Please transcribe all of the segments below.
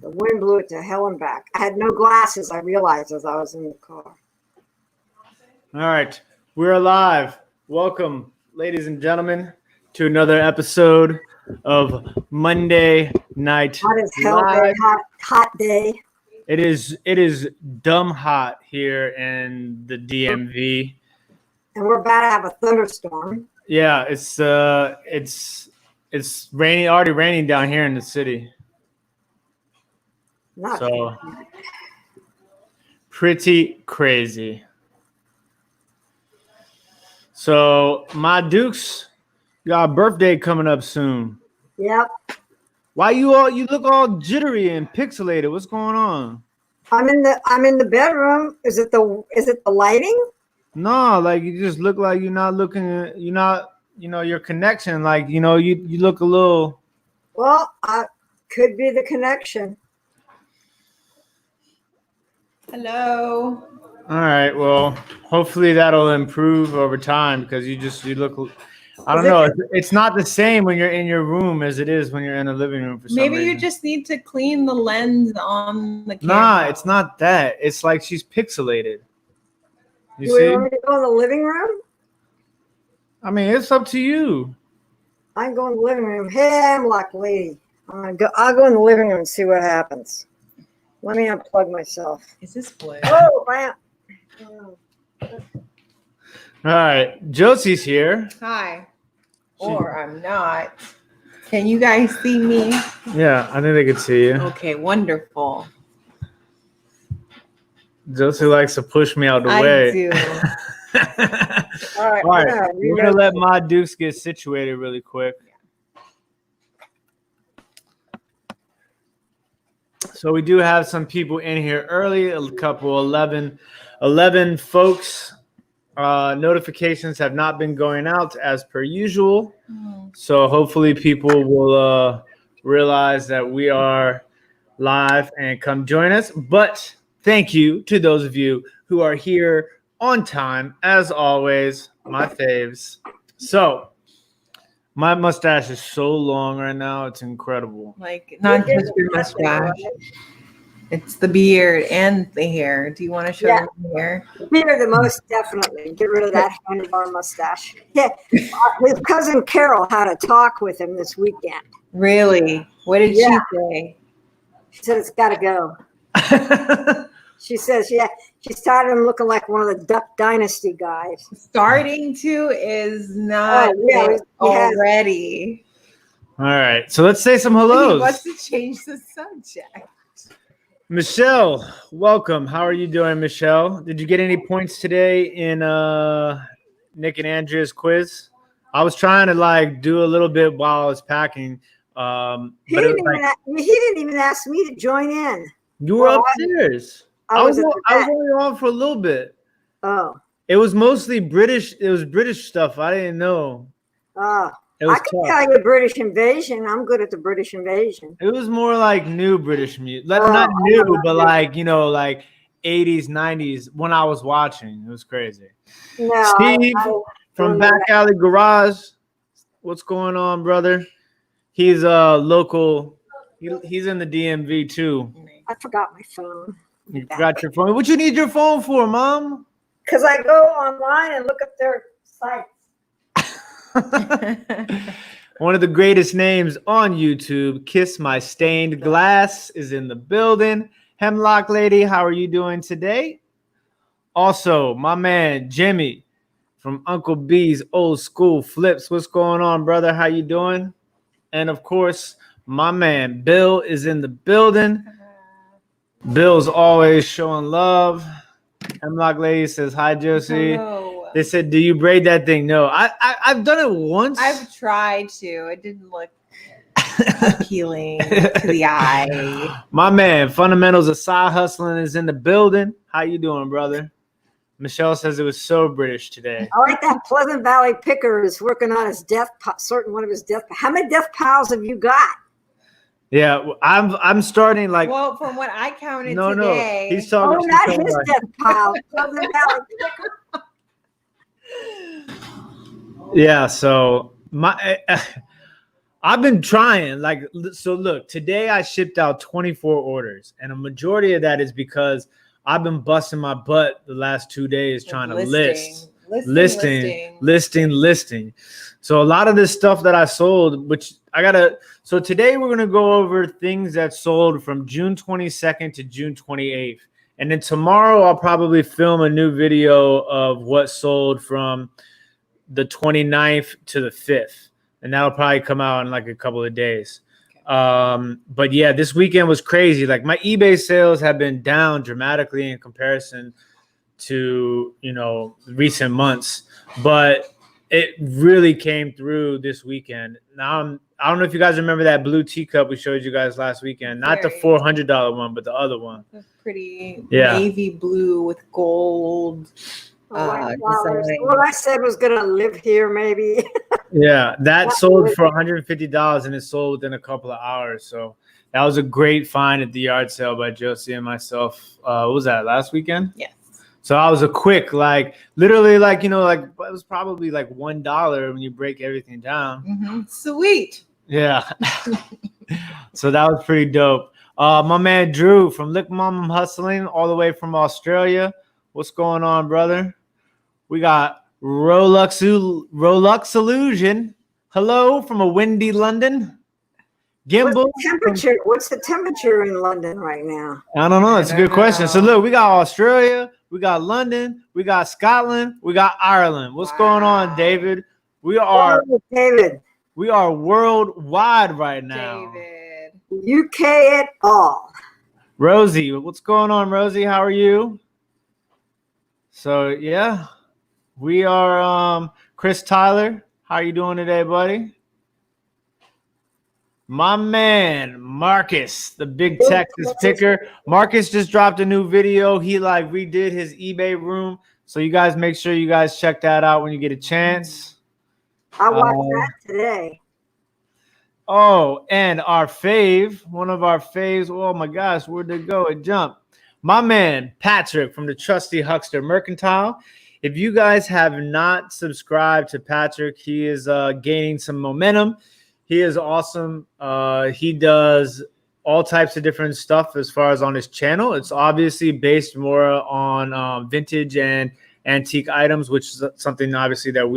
The wind blew it to hell and back. I had no glasses, I realized as I was in the car. All right, we're live. Welcome, ladies and gentlemen, to another episode of Monday Night Hot as hell Live. day, hot day. It is dumb hot here in the DMV. And we're about to have a thunderstorm. Yeah, it's raining, already raining down here in the city. Not So pretty crazy. So my Dukes got a birthday coming up soon. Yep. Why you look all jittery and pixelated? What's going on? I'm in the bedroom. Is it the lighting? No, like you just look like you're not looking at, your connection, like you look a little. Well, could be the connection. Hello. All right, well, hopefully that'll improve over time because you look. I don't know. It's not the same when you're in your room as it is when you're in the living room. For some Maybe reason. you just need to clean the lens on the camera. Nah, it's not that. It's like she's pixelated. You Do see? we want me to go in the living room? I mean, it's up to you. I'm going to the living room. Hey, Hemlock lady. I'll go in the living room and see what happens. Let me unplug myself. Is this blue? Oh, bam. All right, Josie's here. Hi. Or I'm not. Can you guys see me? Yeah, I think they can see you. Okay, wonderful. Josie likes to push me out the I way. do. All right. All right, we're gonna let my Dukes get situated really quick. So we do have some people in here early, a couple 11 folks. Notifications have not been going out as per usual. So hopefully people will realize that we are live and come join us. But thank you to those of you who are here on time, as always, my faves. So my mustache is so long right now, it's incredible. Like, not just your mustache. It's the beard and the hair. Do you want to show them the hair? Beard the most definitely. Get rid of that handlebar mustache. Yeah. His cousin Carol had a talk with him this weekend. Really? What did she say? She said it's got to go. She says, she started him looking like one of the Duck Dynasty guys. Starting to is not already. All right, so let's say some hellos. He wants to change the subject. Michelle, welcome. How are you doing, Michelle? Did you get any points today in Nick and Andrea's quiz? I was trying to do a little bit while I was packing. He didn't even ask me to join in. You were upstairs. I was only on for a little bit. Oh. It was mostly British. It was British stuff. I didn't know. Oh. I can tell you British invasion. I'm good at the British invasion. It was more like new British music. Not new, but like 80s, 90s when I was watching. It was crazy. No, Steve from Back Alley Garage. What's going on, brother? He's local. He's in the DMV too. I forgot my phone. You forgot your phone. What you need your phone for, Mom? Because I go online and look up their sites. One of the greatest names on YouTube, Kiss My Stained Glass, is in the building. Hemlock Lady, how are you doing today? Also, my man Jimmy from Uncle B's Old School Flips. What's going on, brother? How you doing? And of course, my man Bill is in the building. Bill's always showing love. Hemlock Lady says, hi, Josie. Hello. They said, do you braid that thing? No, I've done it once. I've tried to. It didn't look appealing to the eye. My man, Fundamentals of Side Hustling is in the building. How you doing, brother? Michelle says it was so British today. I like that Pleasant Valley Picker is working on his one of his death. How many death pals have you got? Yeah, I'm starting like. Well, from what I counted No, today. he's talking. Oh, not his death pal. Pleasant Valley Picker. Yeah, so I've been trying. Like, so look, today I shipped out 24 orders, and a majority of that is because I've been busting my butt the last 2 days trying to listing. So a lot of this stuff that I sold, which so today we're going to go over things that sold from June 22nd to June 28th. And then tomorrow I'll probably film a new video of what sold from the 29th to the 5th. And that'll probably come out in like a couple of days. But yeah, this weekend was crazy. Like my eBay sales have been down dramatically in comparison to, recent months, but it really came through this weekend. Now I don't know if you guys remember that blue teacup we showed you guys last weekend, not the $400 one, but the other one. Pretty navy blue with gold. What I said was gonna live here, maybe. Yeah, that sold for $150 and it sold within a couple of hours. So that was a great find at the yard sale by Josie and myself. What was that, last weekend? Yes. So I was a quick, literally, it was probably like $1 when you break everything down. Mm-hmm. Sweet. Yeah. So that was pretty dope. My man Drew from Lick Mom Hustling, all the way from Australia. What's going on, brother? We got Rolex Illusion. Hello from a windy London. Gimbal. What's the temperature in London right now? I don't know. It's a good question. So look, we got Australia, we got London, we got Scotland, we got Ireland. What's going on, David? We are worldwide right now. David. UK at all. Rosie, what's going on, Rosie? How are you? So yeah, we are Chris Tyler. How are you doing today, buddy? My man, Marcus, the big Texas picker. Marcus just dropped a new video. He redid his eBay room. So you guys make sure you guys check that out when you get a chance. I watched that today. Oh, and one of our faves. Oh my gosh, where'd it go? It jumped. My man, Patrick from the Trusty Huckster Mercantile. If you guys have not subscribed to Patrick, he is gaining some momentum. He is awesome. He does all types of different stuff as far as on his channel. It's obviously based more on vintage and antique items, which is something obviously that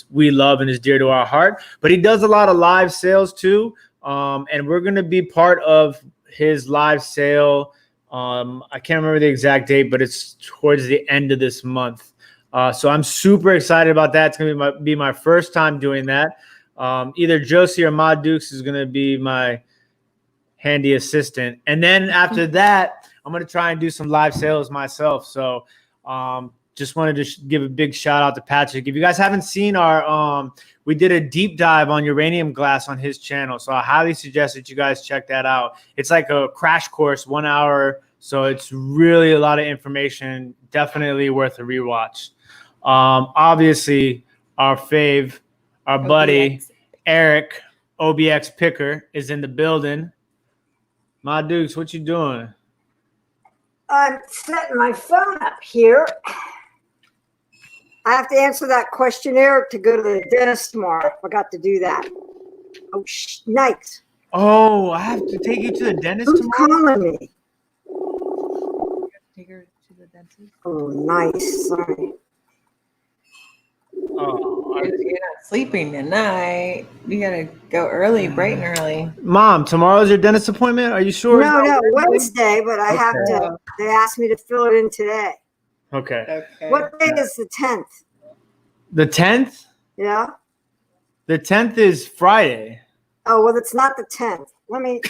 we love and is dear to our heart. But he does a lot of live sales too. And we're going to be part of his live sale. I can't remember the exact date, but it's towards the end of this month. So I'm super excited about that. It's going to be my first time doing that. Either Josie or Ma Dukes is going to be my handy assistant. And then after that, I'm going to try and do some live sales myself. So just wanted to give a big shout out to Patrick. If you guys haven't seen we did a deep dive on uranium glass on his channel. So I highly suggest that you guys check that out. It's like a crash course, 1 hour. So it's really a lot of information. Definitely worth a rewatch. Obviously, our fave, our buddy, Eric, OBX Picker, is in the building. Ma Dukes, what you doing? I'm setting my phone up here. I have to answer that questionnaire to go to the dentist tomorrow. I forgot to do that. Oh, nice. Oh, I have to take you to the dentist Who's tomorrow? calling me? Take her to the dentist. Oh, nice. Sorry. Oh, You're not sleeping tonight. You gotta go early, bright and early. Mom, tomorrow's your dentist appointment? Are you sure? No, Wednesday, but I have to. They asked me to fill it in today. Okay. What day is the 10th? The 10th? Yeah. The 10th is Friday. Oh, well, it's not the 10th. Let me.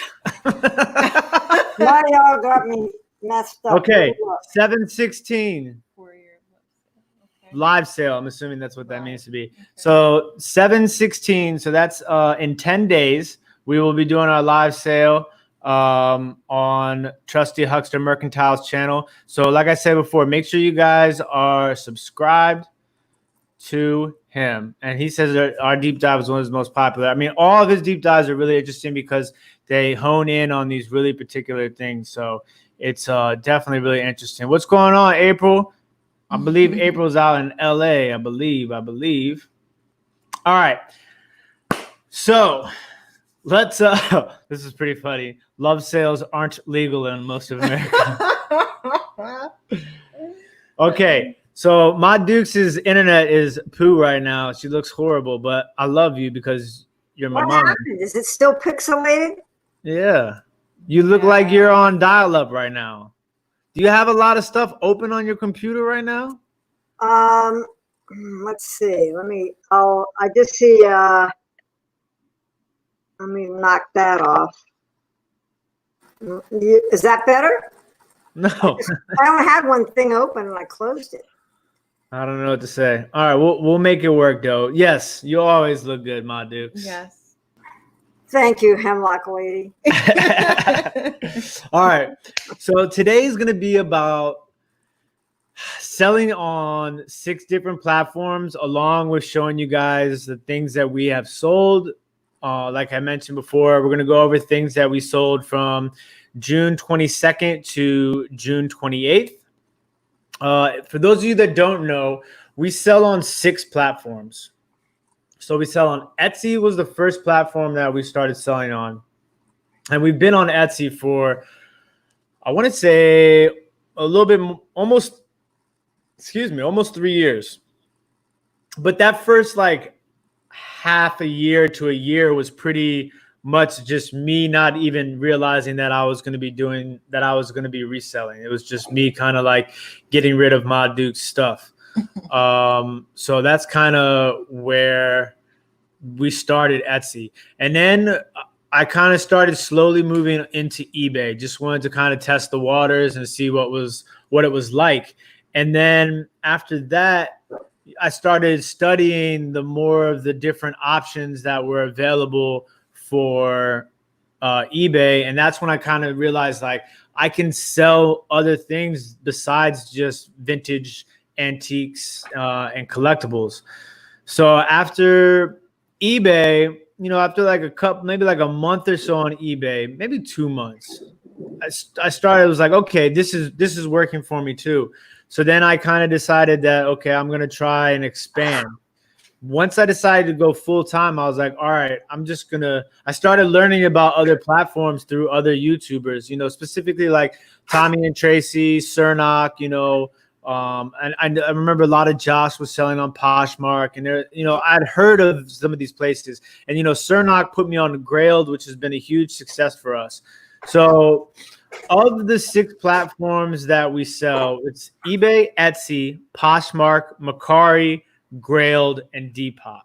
Now y'all got me messed up. Okay. 7/16. Live sale. I'm assuming that's what that means to be. So 7/16. So that's in 10 days. We will be doing our live sale on Trusty Huckster Mercantile's channel. So like I said before, make sure you guys are subscribed to him. And he says that our deep dive is one of his most popular. I mean, all of his deep dives are really interesting because they hone in on these really particular things. So it's definitely really interesting. What's going on, April? I believe April's out in LA. I believe. All right. So let's this is pretty funny. Love sales aren't legal in most of America. Okay, so my Dukes' internet is poo right now. She looks horrible, but I love you because you're my What mom. happened? Is it still pixelated? Yeah. You look like you're on dial-up right now. Do you have a lot of stuff open on your computer right now? Let's see. I just see, let me knock that off. Is that better? No. I only had one thing open and I closed it. I don't know what to say. All right, we'll make it work though. Yes, you always look good, my Dukes. Yes. Thank you, Hemlock Lady. All right. So today is going to be about selling on 6 different platforms, along with showing you guys the things that we have sold. Like I mentioned before, we're going to go over things that we sold from June 22nd to June 28th. For those of you that don't know, we sell on 6 platforms. So we sell on Etsy, was the first platform that we started selling on. And we've been on Etsy for, I want to say a little bit, almost 3 years. But that first like half a year to a year was pretty much just me not even realizing that I was going to be reselling. It was just me kind of like getting rid of my Duke stuff. So that's kind of where we started Etsy. And then I kind of started slowly moving into eBay. Just wanted to kind of test the waters and see what it was like. And then after that, I started studying the more of the different options that were available for eBay. And that's when I kind of realized like I can sell other things besides just vintage antiques and collectibles. So after eBay, after like maybe like a month or so on eBay, maybe 2 months, I started, I was like, okay, this is working for me too. So then I kind of decided that, okay, I'm going to try and expand. Once I decided to go full time, I was like, all right, I started learning about other platforms through other YouTubers, specifically like Tommy and Tracy, Cernock, and I remember a lot of Josh was selling on Poshmark, and I'd heard of some of these places, and Cernock put me on Grailed, which has been a huge success for us. So of the 6 platforms that we sell, it's eBay, Etsy, Poshmark, Mercari, Grailed, and Depop.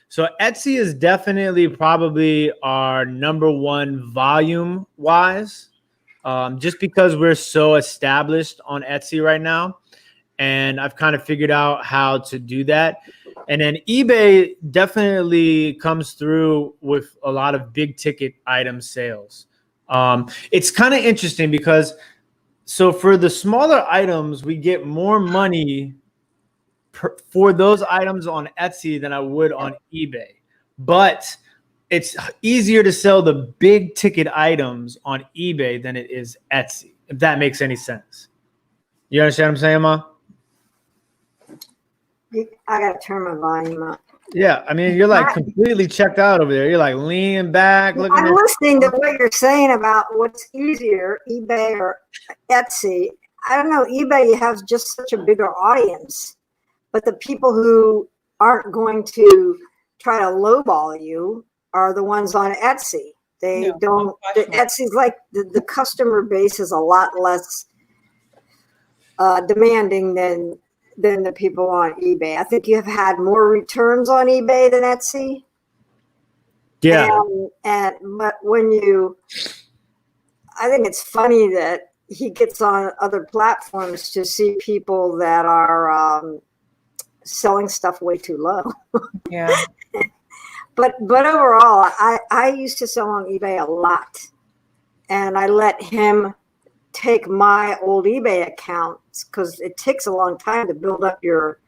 So Etsy is definitely probably our number one volume wise, just because we're so established on Etsy right now. And I've kind of figured out how to do that. And then eBay definitely comes through with a lot of big ticket item sales. It's kind of interesting because so for the smaller items, we get more money for those items on Etsy than I would on eBay. But it's easier to sell the big ticket items on eBay than it is Etsy, if that makes any sense. You understand what I'm saying, Ma? I got to turn my volume up. Yeah, I mean, you're like completely checked out over there. You're like leaning back, looking. I'm listening to what you're saying about what's easier, eBay or Etsy. I don't know. eBay has just such a bigger audience, but the people who aren't going to try to lowball you are the ones on Etsy. They don't. Etsy's like the customer base is a lot less demanding than the people on eBay. I think you have had more returns on eBay than Etsy. Yeah. But I think it's funny that he gets on other platforms to see people that are selling stuff way too low. Yeah. But overall, I used to sell on eBay a lot, and I let him take my old eBay accounts because it takes a long time to build up your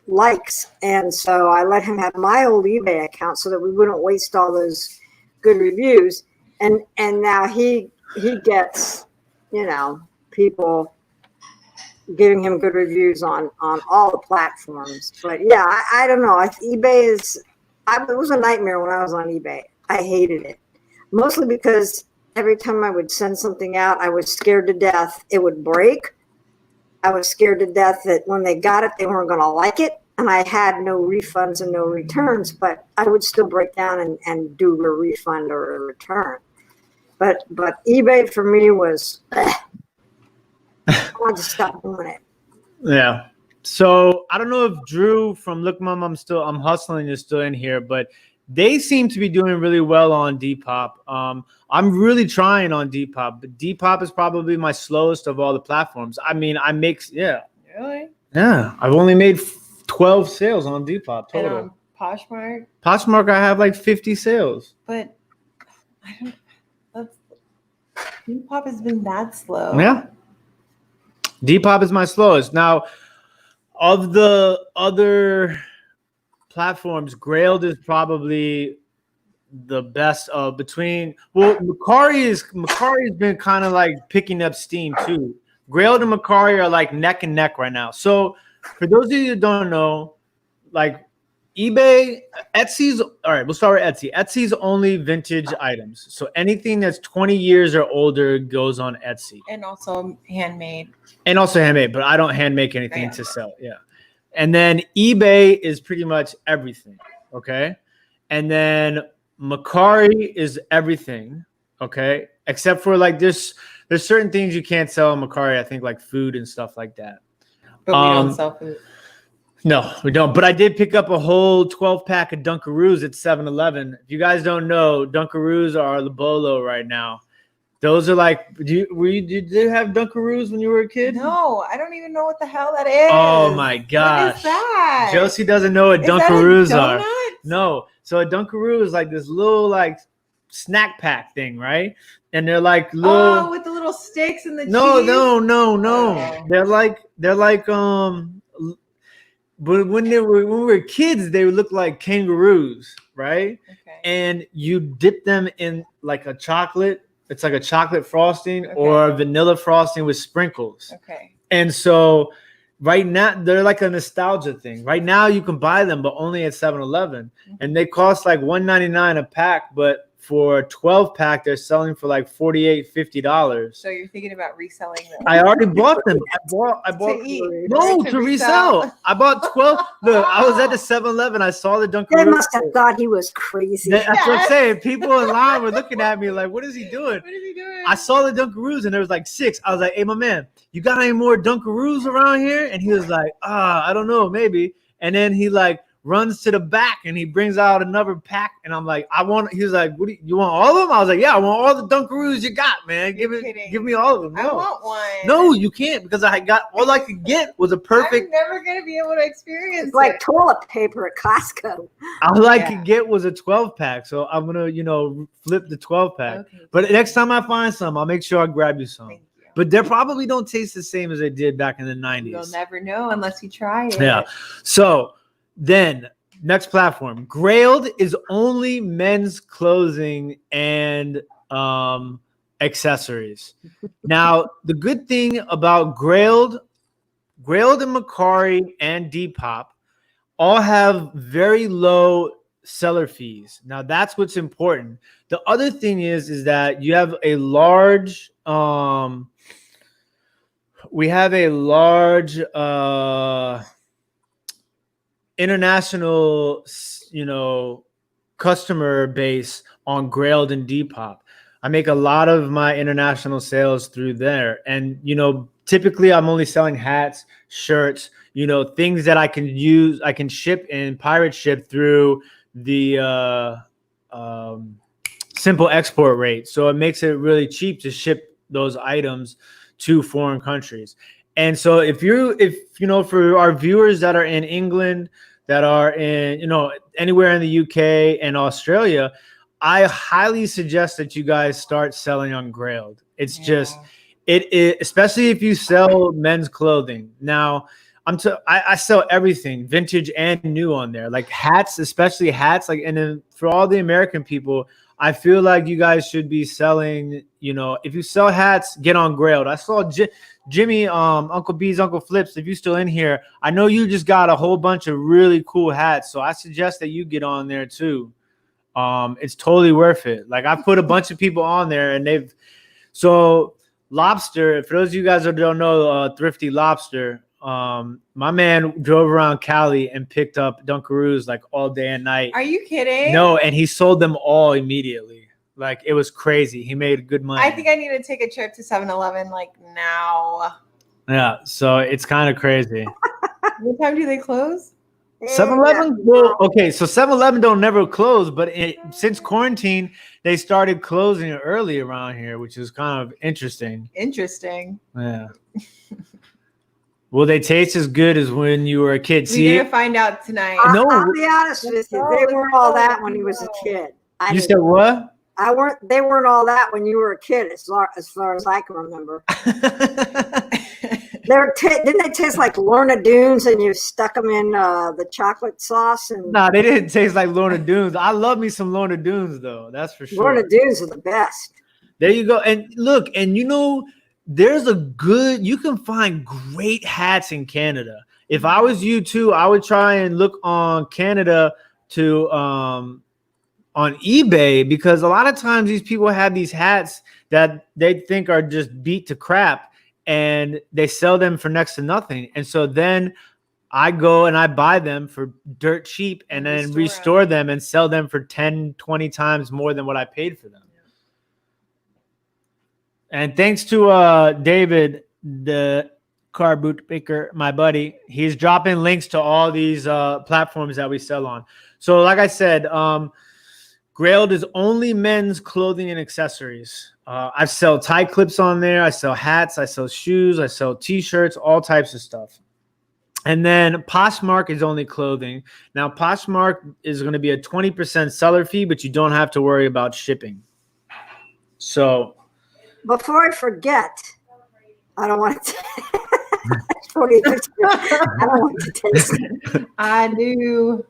likes. And so I let him have my old eBay account so that we wouldn't waste all those good reviews. And now he gets, people giving him good reviews on all the platforms. But yeah, I don't know. eBay it was a nightmare when I was on eBay. I hated it. Mostly because every time I would send something out, I was scared to death it would break. I was scared to death that when they got it, they weren't going to like it. And I had no refunds and no returns, but I would still break down and do a refund or a return. But eBay for me was, I wanted to stop doing it. Yeah. So I don't know if Drew from Look Mom, I'm Hustling is still in here, but they seem to be doing really well on Depop. I'm really trying on Depop, but Depop is probably my slowest of all the platforms. I mean, Really? Yeah. I've only made 12 sales on Depop total. And on Poshmark? Poshmark, I have like 50 sales. But Depop has been that slow. Yeah. Depop is my slowest. Now, of the other platforms, Grailed is probably the best of between. Well, Mercari's been kind of like picking up steam too. Grailed and Mercari are like neck and neck right now. So for those of you who don't know, like eBay, Etsy's all right. We'll start with Etsy. Etsy's only vintage items. So anything that's 20 years or older goes on Etsy. And also handmade. But I don't hand make anything to sell. Yeah. And then eBay is pretty much everything. Okay. And then Mercari is everything. Okay. Except for like there's certain things you can't sell on Mercari, I think, like food and stuff like that. But we don't sell food. No, we don't. But I did pick up a whole 12-pack of Dunkaroos at 7-Eleven. If you guys don't know, Dunkaroos are the bolo right now. Those are like, did you have Dunkaroos when you were a kid? No, I don't even know what the hell that is. Oh my gosh. What is that? Josie doesn't know what Is Dunkaroos that a are. donut? No. So a Dunkaroo is like this little like snack pack thing, right? And they're like little with the little sticks and the cheese. No. Oh. They're like but when we were kids, they would look like kangaroos, right? Okay. And you dip them in like a chocolate. It's like a chocolate frosting or vanilla frosting with sprinkles. Okay. And so right now, they're like a nostalgia thing. Right now, you can buy them, but only at 7-Eleven. And they cost like $1.99 a pack, but for a 12-pack, they're selling for like $48, $50. So you're thinking about reselling them? I already bought them. I bought to eat. No, To to resell. resell. I bought 12. Look, I was at the 7-Eleven. I saw the Dunkaroo. They must have thought he was crazy. That's what I'm saying. People in line were looking at me like, what is he doing? What is he doing? I saw the Dunkaroos and there was like 6. I was like, hey, my man, you got any more Dunkaroos around here? And he was like, I don't know, maybe. And then he like runs to the back and he brings out another pack. And I'm like, he was like, what do you want all of them? I was like, yeah, I want all the Dunkaroos you got, man. Give me all of them. No. I want one. No, you can't, because all I could get was a perfect. I'm never going to be able to experience It's like it. toilet paper at Costco. All I could get was a 12-pack. So I'm going to, flip the 12-pack. Okay. But next time I find some, I'll make sure I grab you some. Thank you. But they probably don't taste the same as they did back in the 90s. You'll never know unless you try it. Yeah. So then next platform, Grailed is only men's clothing and accessories. Now, the good thing about Grailed and Mercari and Depop all have very low seller fees. Now, that's what's important. The other thing is that you have a large international, customer base on Grailed and Depop. I make a lot of my international sales through there. And, typically I'm only selling hats, shirts, things that I can use, I can ship and pirate ship through the simple export rate. So it makes it really cheap to ship those items to foreign countries. And so if for our viewers that are in England, that are in, anywhere in the UK and Australia, I highly suggest that you guys start selling on Grailed. It's just, especially if you sell men's clothing. Now, I sell everything, vintage and new on there, like hats, especially hats. Like, and then for all the American people, I feel like you guys should be selling, if you sell hats, get on Grailed. I saw Jimmy, Uncle B's, Uncle Flips, if you're still in here, I know you just got a whole bunch of really cool hats. So I suggest that you get on there too. It's totally worth it. Like I've put a bunch of people on there and Lobster, for those of you guys that don't know, Thrifty Lobster, my man drove around Cali and picked up Dunkaroos like all day and night. Are you kidding? No, and he sold them all immediately. Like it was crazy. He made good money. I think I need to take a trip to 7-Eleven like now. Yeah, so it's kind of crazy. What time do they close? 7-Eleven? Well, okay, so 7-Eleven don't never close, but since quarantine, they started closing early around here, which is kind of interesting. Interesting. Yeah. Will they taste as good as when you were a kid? We're gonna find out tonight. I'll be honest with you. They weren't all that when he was a kid. You said what? They weren't all that when you were a kid, as far as I can remember. Didn't they taste like Lorna Doones and you stuck them in the chocolate sauce? Nah, they didn't taste like Lorna Doones. I love me some Lorna Doones though. That's for sure. Lorna Doones are the best. There you go. And look, and you can find great hats in Canada. If I was you too, I would try and look on Canada on eBay, because a lot of times these people have these hats that they think are just beat to crap and they sell them for next to nothing. And so then I go and I buy them for dirt cheap and then restore them and sell them for 10, 20 times more than what I paid for them. And thanks to David, the car boot picker, my buddy, he's dropping links to all these platforms that we sell on. So like I said, Grailed is only men's clothing and accessories. I sell tie clips on there. I sell hats. I sell shoes. I sell T-shirts, all types of stuff. And then Poshmark is only clothing. Now, Poshmark is going to be a 20% seller fee, but you don't have to worry about shipping. So before I forget, I don't want to. I don't want to taste it. I do.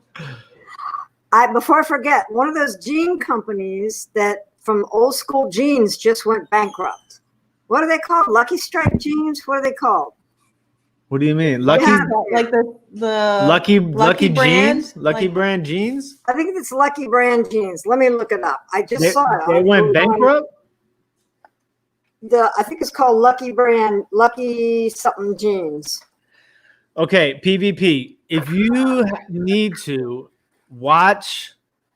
Before I forget, one of those jean companies that from old school jeans just went bankrupt. What are they called? Lucky Strike jeans? What are they called? What do you mean? Lucky, like the Lucky brand? jeans? Lucky brand jeans? I think it's Lucky brand jeans. Let me look it up. I just saw it. They went bankrupt? I think it's called Lucky brand, Lucky something jeans. Okay, PvP. If you need to watch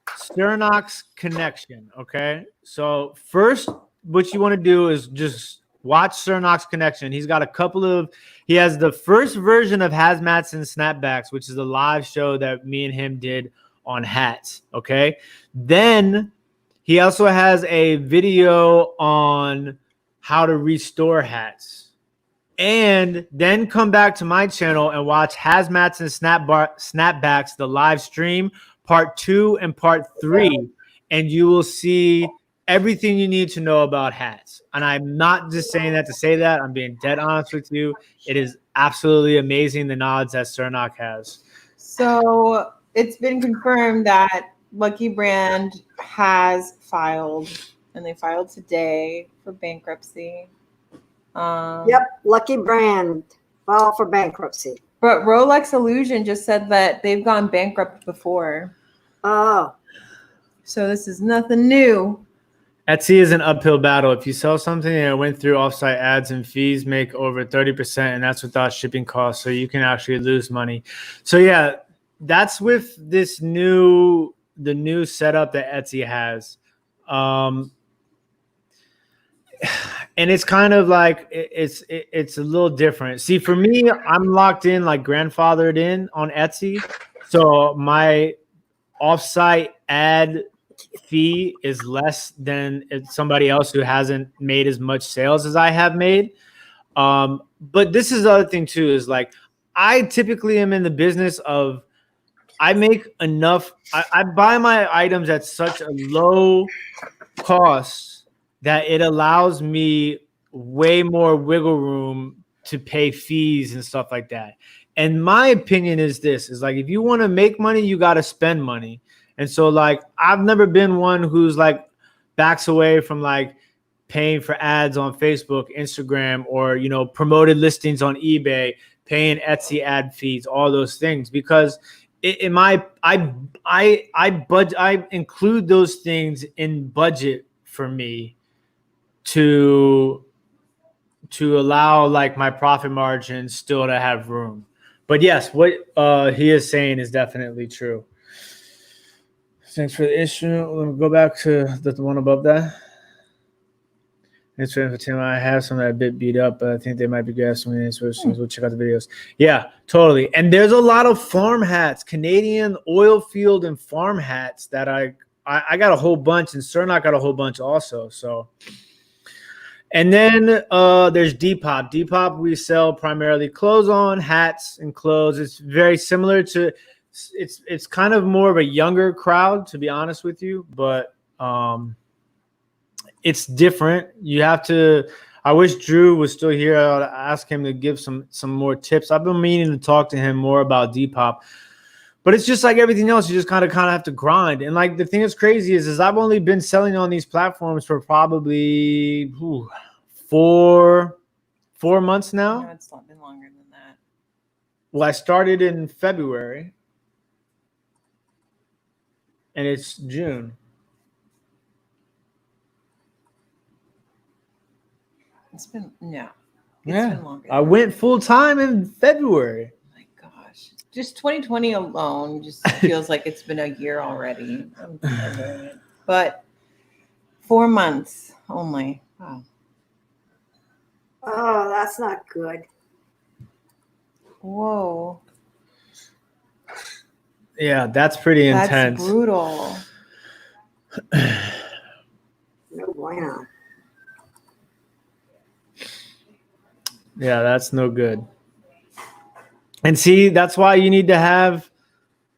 Sternok's Connection, okay? So first, what you want to do is just watch Sternok's Connection. He has the first version of Hazmats and Snapbacks, which is a live show that me and him did on hats, okay? Then he also has a video on how to restore hats. And then come back to my channel and watch Hazmats and Snapbacks, the live stream, part 2 and part 3. And you will see everything you need to know about hats. And I'm not just saying that to say that. I'm being dead honest with you. It is absolutely amazing, the knowledge that Sternok has. So it's been confirmed that Lucky Brand has filed, and they filed today for bankruptcy. Yep, Lucky Brand filed for bankruptcy. But Rolex Illusion just said that they've gone bankrupt before. Oh. So this is nothing new. Etsy is an uphill battle. If you sell something and it went through offsite ads and fees, make over 30%, and that's without shipping costs. So you can actually lose money. So yeah, that's with the new setup that Etsy has. And it's kind of like it's a little different. See, for me, I'm locked in, like grandfathered in on Etsy. So my offsite ad fee is less than somebody else who hasn't made as much sales as I have made. But this is the other thing too, is like I typically am in the business of I make enough. I buy my items at such a low cost that it allows me way more wiggle room to pay fees and stuff like that. And my opinion is this, is like, if you want to make money, you got to spend money. And so like, I've never been one who's like backs away from like paying for ads on Facebook, Instagram, or, you know, promoted listings on eBay, paying Etsy ad fees, all those things, because I include those things in budget for me to allow like my profit margin still to have room. But yes, what he is saying is definitely true. Thanks for the issue. Let me go back to the one above that. Thanks for Tim. I have some that are a bit beat up, but I think they might be good. So we'll check out the videos. Yeah, totally. And there's a lot of farm hats, Canadian oil field and farm hats that I got a whole bunch, and Cernak got a whole bunch also. So, and then there's Depop. Depop we sell primarily clothes on, hats and clothes. It's very similar to. It's kind of more of a younger crowd, to be honest with you, but it's different. You have to. I wish Drew was still here. I would ask him to give some more tips. I've been meaning to talk to him more about Depop, but it's just like everything else. You just kind of have to grind. And like the thing that's crazy is I've only been selling on these platforms for probably 4 months now. No, it's not been longer than that. Well, I started in February. And it's June. It's been been longer. I went full time in February. Oh my gosh. Just 2020 alone just feels like it's been a year already. But 4 months only. Wow. Oh, that's not good. Whoa. Yeah, that's pretty intense. That's brutal. No bueno. Yeah, that's no good. And see, that's why you need to have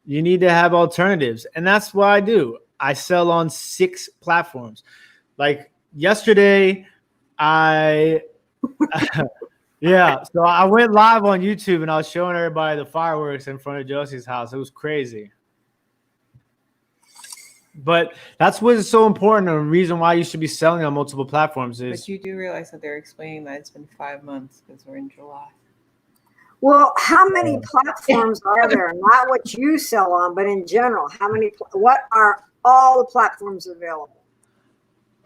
alternatives. And that's what I do. I sell on 6 platforms. Like yesterday, yeah, so I went live on YouTube and I was showing everybody the fireworks in front of Josie's house. It was crazy. But that's what is so important. The reason why you should be selling on multiple platforms is. But you do realize that they're explaining that it's been 5 months because we're in July. Well, how many platforms are there? Not what you sell on, but in general, what are all the platforms available?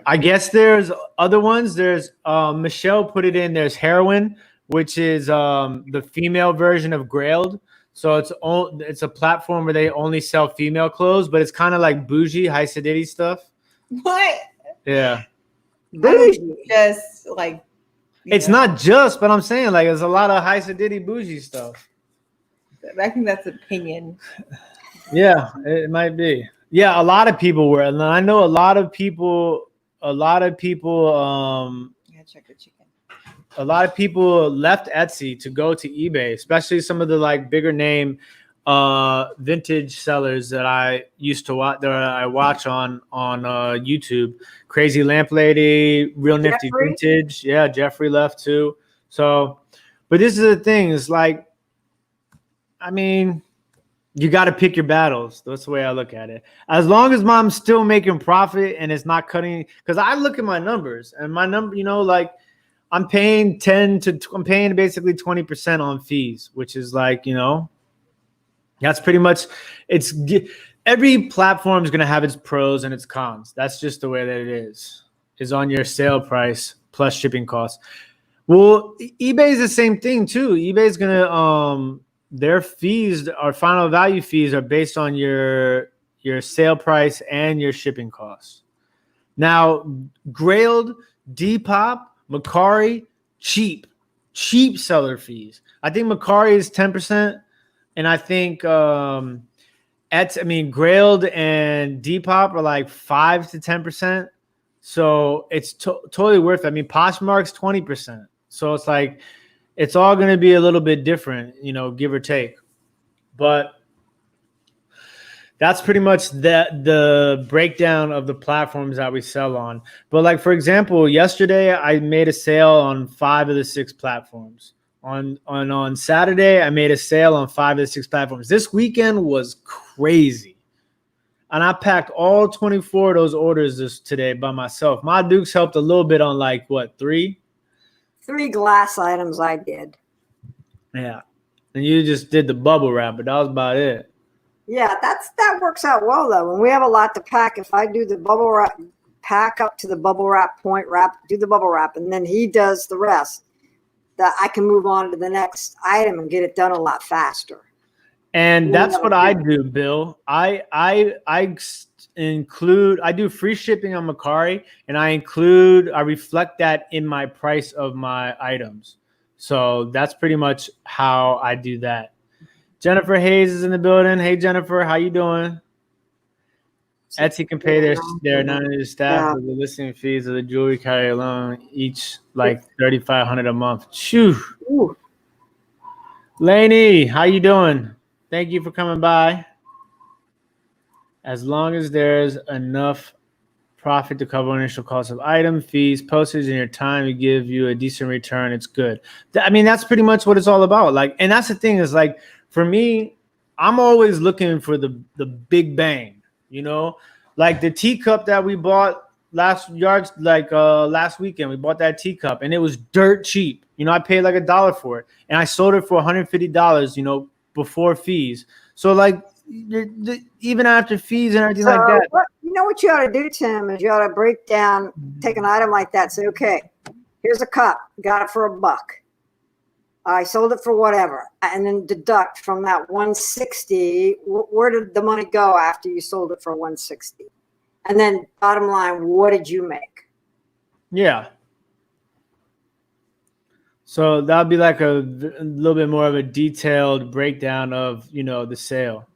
I guess there's other ones. There's Michelle put it in. There's Heroin, which is the female version of Grailed. So it's a platform where they only sell female clothes, but it's kind of like bougie, high sedity stuff. What? Yeah. Bougie. Just like. It's not just, but I'm saying like there's a lot of high sedity bougie stuff. I think that's opinion. Yeah, it might be. Yeah, a lot of people were, and I know a lot of people. Yeah, check the chicken. A lot of people left Etsy to go to eBay, especially some of the like bigger name vintage sellers that I used to watch, that I watch on YouTube. Crazy Lamp Lady, Real Nifty Jeffrey? Vintage. Yeah, Jeffrey left too. So, but this is the thing. Is like, I mean, you got to pick your battles. That's the way I look at it. As long as I'm still making profit and it's not cutting, because I look at my numbers and my number, like I'm paying basically 20% on fees, which is like, that's pretty much every platform is going to have its pros and its cons. That's just the way that it is on your sale price plus shipping costs. Well, eBay is the same thing too. eBay is going to, their fees, our final value fees, are based on your sale price and your shipping costs. Now, Grailed, Depop, Mercari, cheap seller fees. I think Mercari is 10%, and I think Grailed and Depop are like 5 to 10%. So it's totally worth it. I mean, Poshmark's 20%. So it's like, it's all going to be a little bit different, give or take. But that's pretty much the breakdown of the platforms that we sell on. But like, for example, yesterday I made a sale on 5 of the 6 platforms. On Saturday, I made a sale on 5 of the 6 platforms. This weekend was crazy. And I packed all 24 of those orders today by myself. My Dukes helped a little bit on 3? 3 glass items I did. Yeah. And you just did the bubble wrap, but that was about it. Yeah, that works out well though. When we have a lot to pack, if I do the bubble wrap, pack up to the bubble wrap point, do the bubble wrap, and then he does the rest, that I can move on to the next item and get it done a lot faster. And that's what I do, Bill. I do free shipping on Mercari, and I reflect that in my price of my items. So that's pretty much how I do that. Jennifer Hayes is in the building. Hey Jennifer, how you doing? Etsy can pay their non staff with the listing fees of the jewelry carry alone, each like $3,500 a month. Shoo. Lainey, how you doing? Thank you for coming by. As long as there's enough profit to cover initial cost of item, fees, postage, and your time to give you a decent return, it's good. I mean, that's pretty much what it's all about. Like, and that's the thing is like, for me, I'm always looking for the big bang, you know, like the teacup that we bought last weekend. We bought that teacup and it was dirt cheap. You know, I paid like $1 for it and I sold it for $150, you know, before fees. So like even after fees and everything like that. You know what you ought to do, Tim, is you ought to break down, take an item like that, say, okay, here's a cup, got it for $1. I sold it for whatever, and then deduct from that 160. Where did the money go after you sold it for 160? And then bottom line, what did you make? Yeah. So that'll be like a little bit more of a detailed breakdown of, you know, the sale.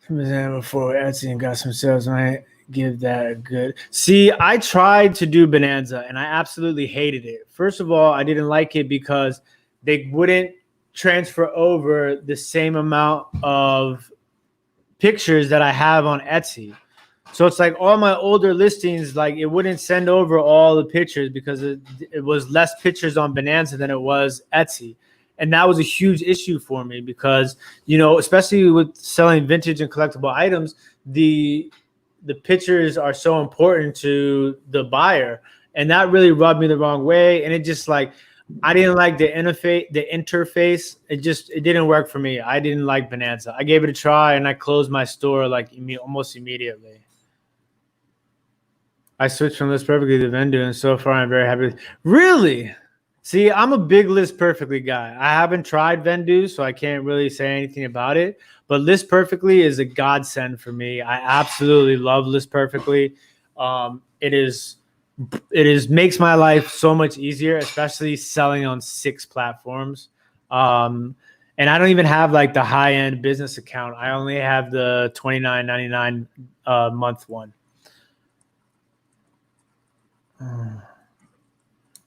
Before Etsy and got some sales, might give that a good. See, I tried to do Bonanza and I absolutely hated it. First of all, I didn't like it because they wouldn't transfer over the same amount of pictures that I have on Etsy. So it's like all my older listings, like it wouldn't send over all the pictures because it was less pictures on Bonanza than it was Etsy. And that was a huge issue for me because, you know, especially with selling vintage and collectible items, the pictures are so important to the buyer. And that really rubbed me the wrong way. And it just like, I didn't like the interface. It didn't work for me. I didn't like Bonanza. I gave it a try and I closed my store like almost immediately. I switched from List Perfectly to Vendu, and so far I'm very happy. Really? See, I'm a big List Perfectly guy. I haven't tried Vendu, so I can't really say anything about it. But List Perfectly is a godsend for me. I absolutely love List Perfectly. It makes my life so much easier, especially selling on 6 platforms. And I don't even have like the high-end business account. I only have the $29.99 month one.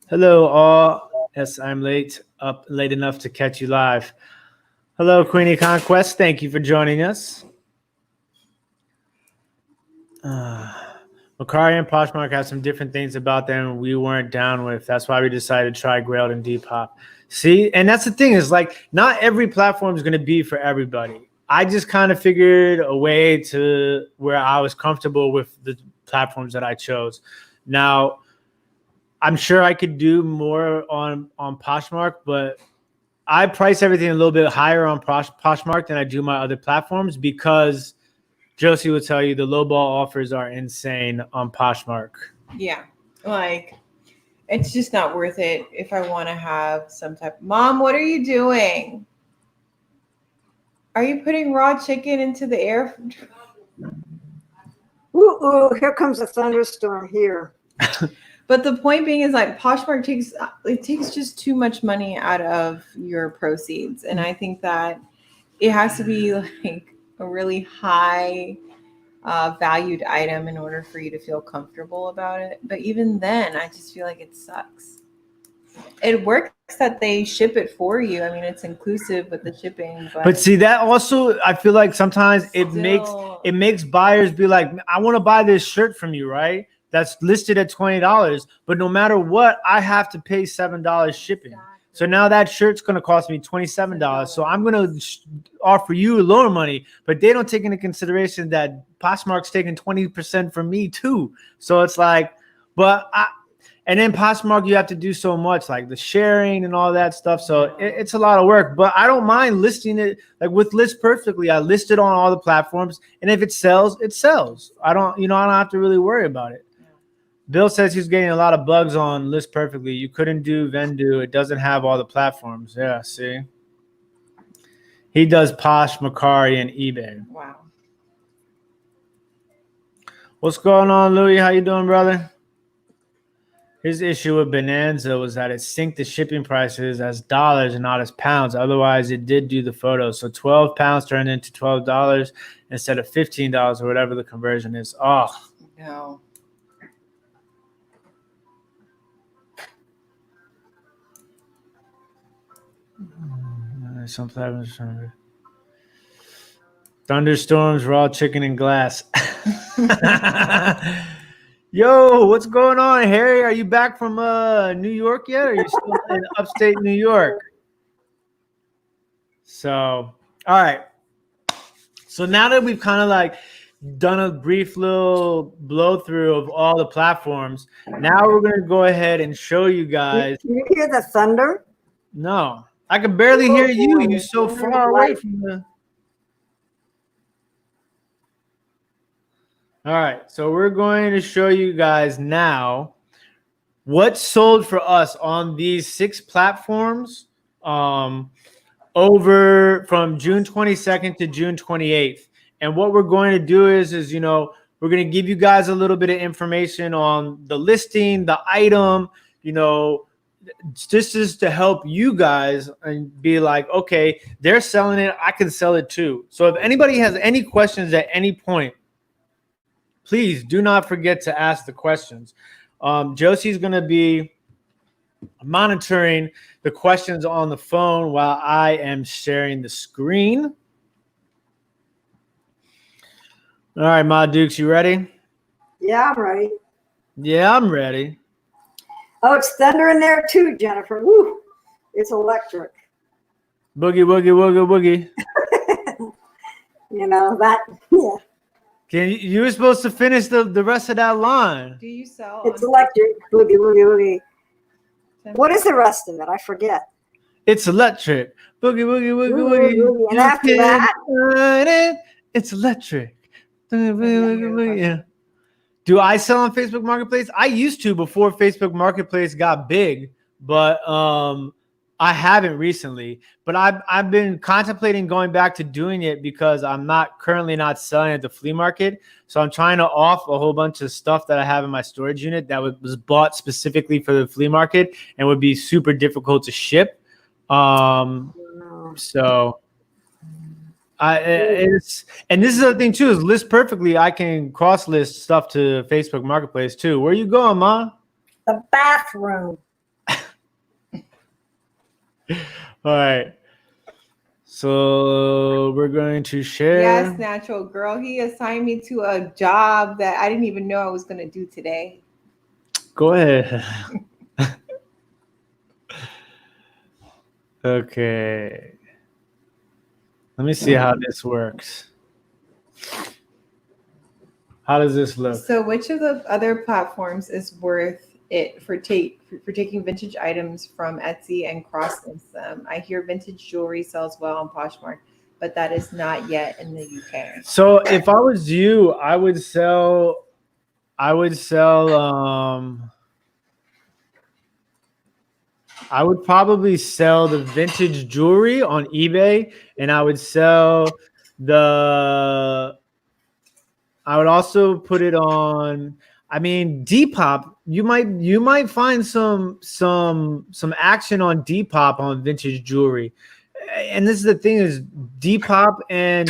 Hello, all. Yes, I'm late enough to catch you live. Hello, Queenie Conquest. Thank you for joining us. Mercari and Poshmark have some different things about them we weren't down with. That's why we decided to try Grailed and Depop. See, and that's the thing is like not every platform is going to be for everybody. I just kind of figured a way to where I was comfortable with the platforms that I chose. Now, I'm sure I could do more on Poshmark, but I price everything a little bit higher on Poshmark than I do my other platforms because Josie will tell you the lowball offers are insane on Poshmark. Yeah, like it's just not worth it if I want to have some type. Mom, what are you doing? Are you putting raw chicken into the air? Ooh, here comes a thunderstorm here. But the point being is like Poshmark takes just too much money out of your proceeds. And I think that it has to be like a really high valued item in order for you to feel comfortable about it. But even then, I just feel like it sucks. It works that they ship it for you. I mean, it's inclusive with the shipping. But see, that also, I feel like sometimes it makes buyers be like, I want to buy this shirt from you, right? That's listed at $20, but no matter what, I have to pay $7 shipping. Exactly. So now that shirt's going to cost me $27. So I'm going to offer you lower money, but they don't take into consideration that Poshmark's taking 20% from me too. So it's like, but And then Poshmark, you have to do so much, like the sharing and all that stuff. So it's a lot of work, but I don't mind listing it. Like with List Perfectly, I list it on all the platforms, and if it sells, it sells. I don't have to really worry about it. Bill says he's getting a lot of bugs on List Perfectly. You couldn't do Vendu. It doesn't have all the platforms. Yeah, see? He does Posh, Mercari, and eBay. Wow. What's going on, Louis? How you doing, brother? His issue with Bonanza was that it synced the shipping prices as dollars and not as pounds. Otherwise, it did do the photos. So 12 pounds turned into $12 instead of $15 or whatever the conversion is. Oh, No. Some thunderstorms, raw chicken, and glass. Yo, what's going on, Harry? Are you back from New York yet? Or are you still in upstate New York? So, all right. So now that we've kind of like done a brief little blow through of all the platforms, now we're going to go ahead and show you guys. Can you hear the thunder? No, I can barely hear you. You're so far away from the. All right, so we're going to show you guys now what sold for us on these 6 platforms over from June 22nd to June 28th. And what we're going to do is we're going to give you guys a little bit of information on the listing, the item, this is to help you guys and be like, okay, they're selling it, I can sell it too. So if anybody has any questions at any point, please do not forget to ask the questions. Josie's going to be monitoring the questions on the phone while I am sharing the screen. All right, Ma Dukes, you ready? Yeah, I'm ready. Yeah, I'm ready. Oh, it's thunder in there too, Jennifer. Woo! It's electric. Boogie, woogie, woogie, woogie. Yeah. You were supposed to finish the rest of that line. Do you sell? It's electric. Boogie, boogie, boogie. What is the rest of it? I forget. It's electric. Boogie, woogie, woogie, woogie. And after that, it's electric. Yeah. Do I sell on Facebook Marketplace? I used to before Facebook Marketplace got big, but I haven't recently. But I've been contemplating going back to doing it because I'm currently not selling at the flea market. So I'm trying to off a whole bunch of stuff that I have in my storage unit that was bought specifically for the flea market and would be super difficult to ship. So and this is the thing too, is List Perfectly. I can cross list stuff to Facebook Marketplace too. Where you going, Ma? the bathroom. All right. So we're going to share. Yes, Natural Girl. He assigned me to a job that I didn't even know I was going to do today. Go ahead. Okay. Let me see how this works. How does this look? So which of the other platforms is worth it for taking vintage items from Etsy and cross-list them? I hear vintage jewelry sells well on Poshmark, but that is not yet in the UK. So if I was you, I would sell I would probably sell the vintage jewelry on eBay, and I would also put it on, Depop. You might find some action on Depop on vintage jewelry. And this is the thing, is Depop and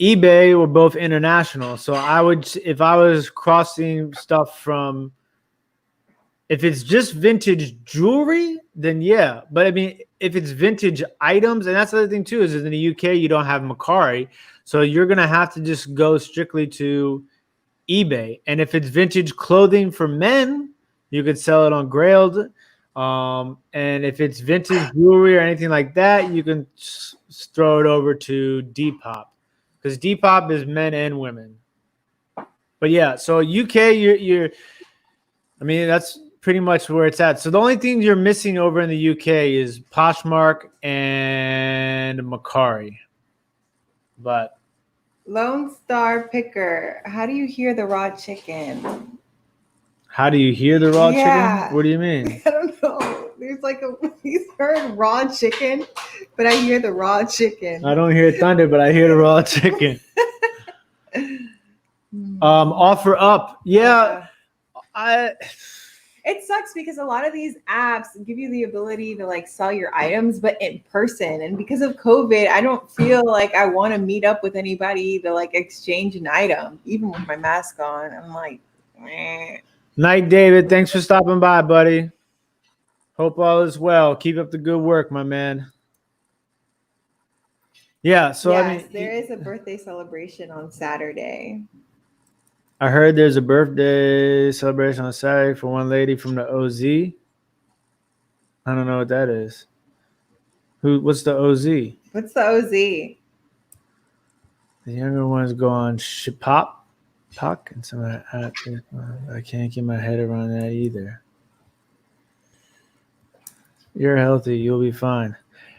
eBay were both international. So if I was crossing stuff from, if it's just vintage jewelry, then yeah. But if it's vintage items, and that's the other thing too, is in the UK, you don't have Mercari. So you're going to have to just go strictly to eBay. And if it's vintage clothing for men, you could sell it on Grailed. And if it's vintage jewelry or anything like that, you can throw it over to Depop, because Depop is men and women. But yeah, so UK, you're. I mean, that's pretty much where it's at. So the only thing you're missing over in the UK is Poshmark and Mercari. But Lone Star Picker. How do you hear the raw chicken? how do you hear the raw Yeah. chicken? What do you mean? I don't know. There's like he's heard raw chicken, but I hear the raw chicken. I don't hear thunder, but I hear the raw chicken. Offer up. Yeah. It sucks because a lot of these apps give you the ability to like sell your items, but in person. And because of COVID, I don't feel like I want to meet up with anybody to like exchange an item, even with my mask on. I'm like, meh. Night, David. Thanks for stopping by, buddy. Hope all is well. Keep up the good work, my man. Yeah, so yes, I mean, there is a birthday celebration on Saturday. I heard there's a birthday celebration on Saturday for one lady from the OZ. I don't know what that is. What's the OZ? What's the OZ? The younger ones go on Shipop, Puck, and some of that. I can't get my head around that either. You're healthy. You'll be fine.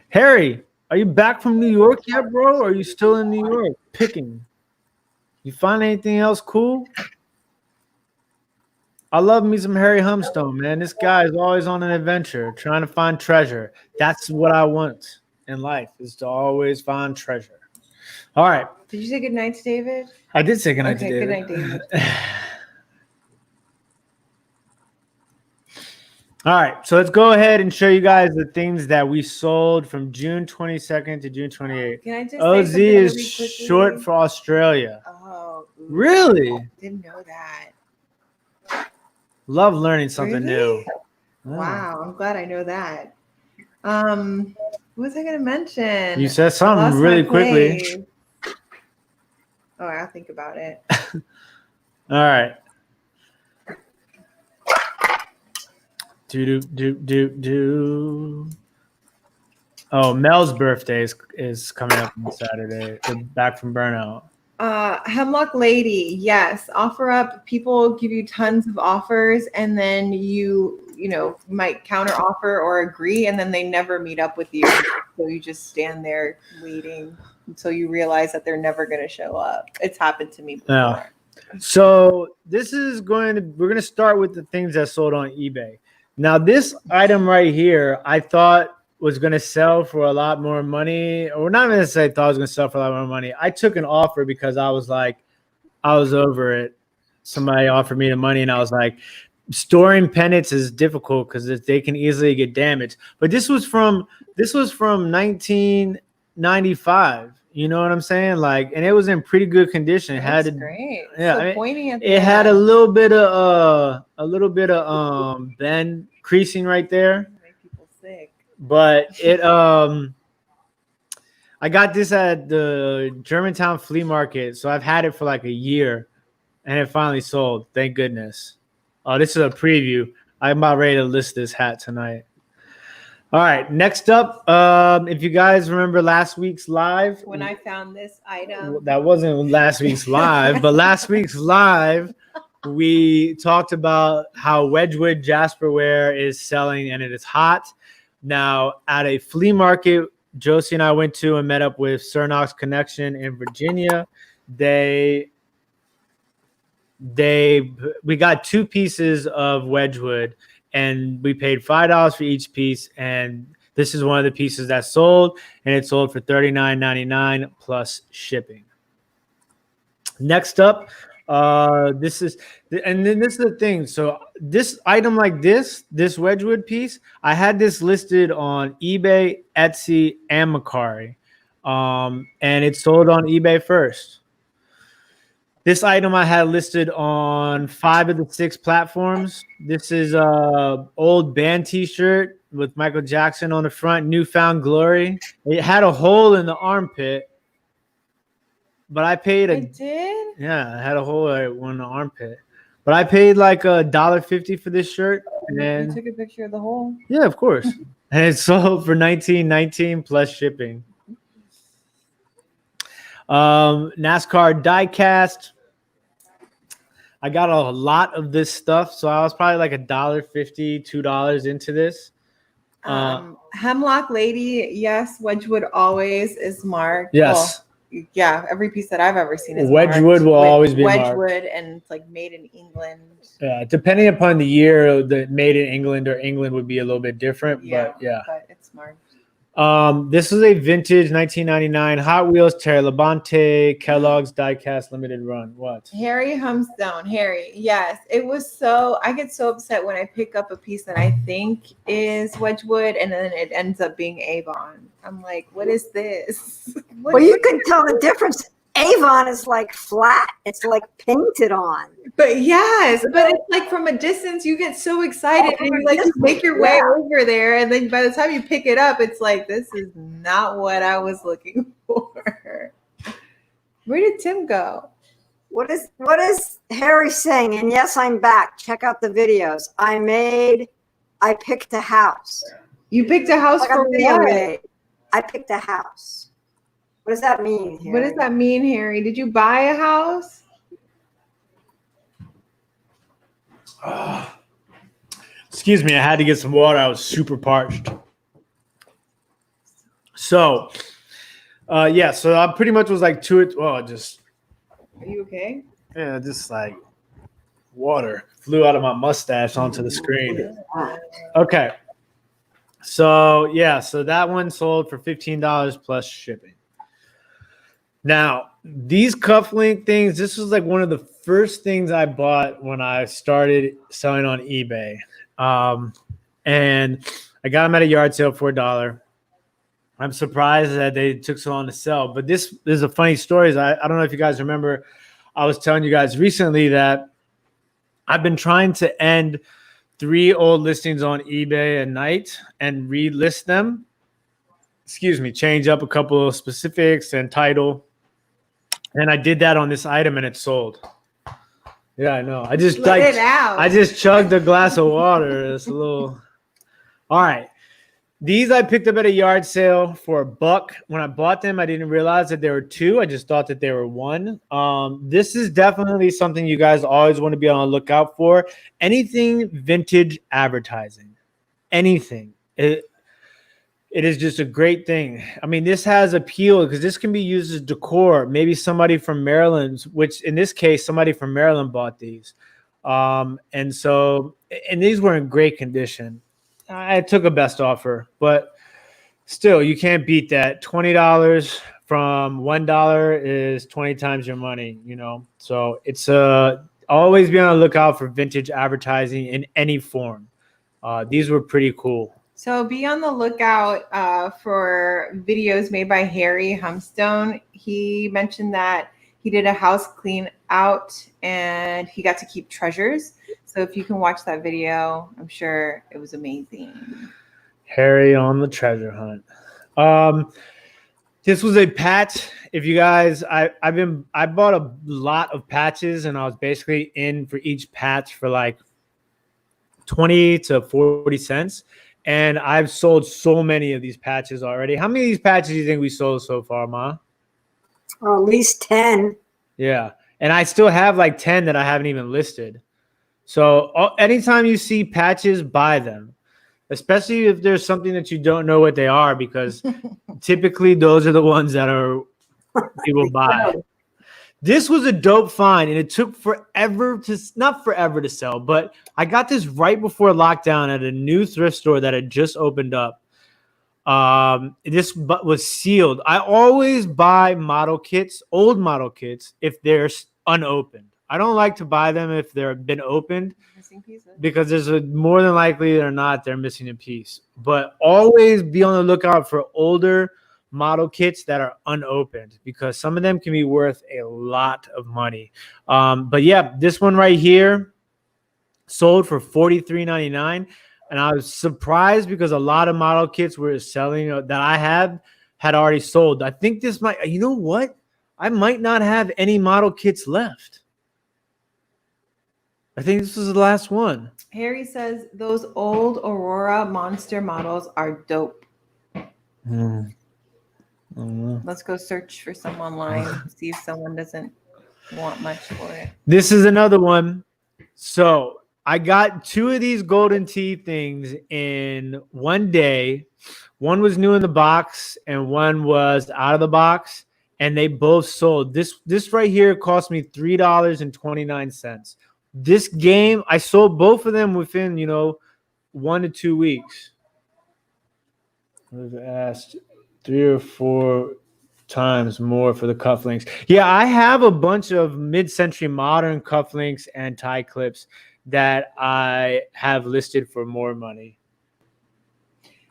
Harry, are you back from New York yet, bro? Or are you still in New York picking? You find anything else cool? I love me some Harry Humstone, man. This guy is always on an adventure, trying to find treasure. That's what I want in life, is to always find treasure. All right. Did you say good night to David? I did say good night to Okay, David. good night, David. All right, so let's go ahead and show you guys the things that we sold from June 22nd to June 28th. Can I just OZ say is really quickly? short for Australia. Oh, ooh. Really? Didn't know that. Love learning something Really? new. Wow, I'm glad I know that. What was I gonna mention? You said I something lost really my quickly. place. Oh, I'll think about it. All right. Do. Oh, Mel's birthday is coming up on Saturday. They're back from burnout. Hemlock Lady, yes. Offer up. People give you tons of offers, and then you might counter offer or agree, and then they never meet up with you. So you just stand there waiting until you realize that they're never going to show up. It's happened to me before. Yeah. So we're going to start with the things that sold on eBay. Now, this item right here, I thought was going to sell for a lot more money, or not necessarily thought it was going to sell for a lot more money. I took an offer because I was over it. Somebody offered me the money, and I was like, storing pennants is difficult because they can easily get damaged. But this was from 1995. You know what I'm saying? Like, and it was in pretty good condition. It had great. Yeah, So pointing at it had a little bit of bend creasing right there. Make people sick. But it I got this at the Germantown flea market, so I've had it for like a year, and it finally sold. Thank goodness. Oh, this is a preview. I'm about ready to list this hat tonight. All right, next up, if you guys remember last week's live. When I found this item. That wasn't last week's live, but last week's live, we talked about how Wedgwood Jasperware is selling, and it is hot. Now, at a flea market Josie and I went to and met up with Cernox Connection in Virginia, we got 2 pieces of Wedgwood, and we paid $5 for each piece, and this is one of the pieces that sold, and it sold for $39.99 plus shipping. Next up, this is the thing. So this item like this Wedgwood piece, I had this listed on eBay, Etsy, and Mercari, and it sold on eBay first. This item I had listed on 5 of the 6 platforms. This is a old band T-shirt with Michael Jackson on the front, Newfound Glory. It had a hole in the armpit, but I paid It did? Yeah, I had a hole in the armpit, but I paid like $1.50 for this shirt. And you took a picture of the hole? Yeah, of course. And it sold for $19.19 plus shipping. NASCAR diecast. I got a lot of this stuff, so I was probably like $1.50, $2 into this. Hemlock Lady, yes. Wedgwood always is marked. Yes. Well, yeah, every piece that I've ever seen is Wedgwood marked will with always be marked. Wedgwood, and it's like made in England. Yeah, depending upon the year, the made in England or England would be a little bit different, but yeah. But it's marked. This is a vintage 1999 Hot Wheels Terra Labonte Kellogg's Diecast Limited Run. What? Harry Humstone. Harry. Yes. It was so, I get so upset when I pick up a piece that I think is Wedgwood and then it ends up being Avon. I'm like, what is this? Well, you can tell the difference. Avon is like flat. It's like painted on. But yes, but it's like from a distance, you get so excited and you like you make your way over there. And then by the time you pick it up, it's like, this is not what I was looking for. Where did Tim go? What is Harry saying? And yes, I'm back. Check out the videos. I picked a house. You picked a house for what? I picked a house. What does that mean, Harry? What does that mean, Harry? Did you buy a house? Excuse me, I had to get some water. I was super parched. So, so I pretty much was like Are you okay? Yeah, just like water flew out of my mustache onto the screen. Okay. So, so that one sold for $15 plus shipping. Now, these cufflink things, this was like one of the first things I bought when I started selling on eBay. And I got them at a yard sale for $1. I'm surprised that they took so long to sell. But this is a funny story. I don't know if you guys remember, I was telling you guys recently that I've been trying to end 3 old listings on eBay a night and relist them. Change up a couple of specifics and title. And I did that on this item and it sold. Yeah, I know. I just chugged a glass of water. It's a little. All right. These I picked up at a yard sale for $1. When I bought them, I didn't realize that there were 2. I just thought that they were 1. This is definitely something you guys always want to be on the lookout for. Anything vintage advertising. Anything. It is just a great thing. I mean, this has appeal because this can be used as decor. Maybe somebody from Maryland, which in this case, somebody from Maryland bought these. And these were in great condition. I took a best offer, but still, you can't beat that. $20 from $1 is 20 times your money, So it's always be on the lookout for vintage advertising in any form. These were pretty cool. So be on the lookout for videos made by Harry Humstone. He mentioned that he did a house clean out and he got to keep treasures. So if you can watch that video, I'm sure it was amazing. Harry on the treasure hunt. This was a patch. If you guys, I bought a lot of patches and I was basically in for each patch for like 20 to 40 cents. And I've sold so many of these patches already. How many of these patches do you think we sold so far, Ma? At least 10. Yeah. And I still have like 10 that I haven't even listed. So anytime you see patches, buy them. Especially if there's something that you don't know what they are, because typically those are the ones that people buy. This was a dope find, and it took not forever to sell, but I got this right before lockdown at a new thrift store that had just opened up. This was sealed. I always buy old model kits, if they're unopened. I don't like to buy them if they're been opened because there's more than likely they're missing a piece. But always be on the lookout for older model kits that are unopened because some of them can be worth a lot of money. But yeah, this one right here sold for $43.99, and I was surprised because a lot of model kits were selling that I had already sold. I think this might, you know what? I might not have any model kits left. I think this was the last one. Harry says those old Aurora Monster models are dope. Mm. Let's go search for some online, see if someone doesn't. want much for it. This is another one. So I got 2 of these golden tea things in one day. One was new in the box and one was out of the box, and they both sold. This right here cost me $3.29. This game, I sold both of them within 1 to 2 weeks. I've asked 3 or 4 times more for the cufflinks. Yeah, I have a bunch of mid-century modern cufflinks and tie clips that I have listed for more money.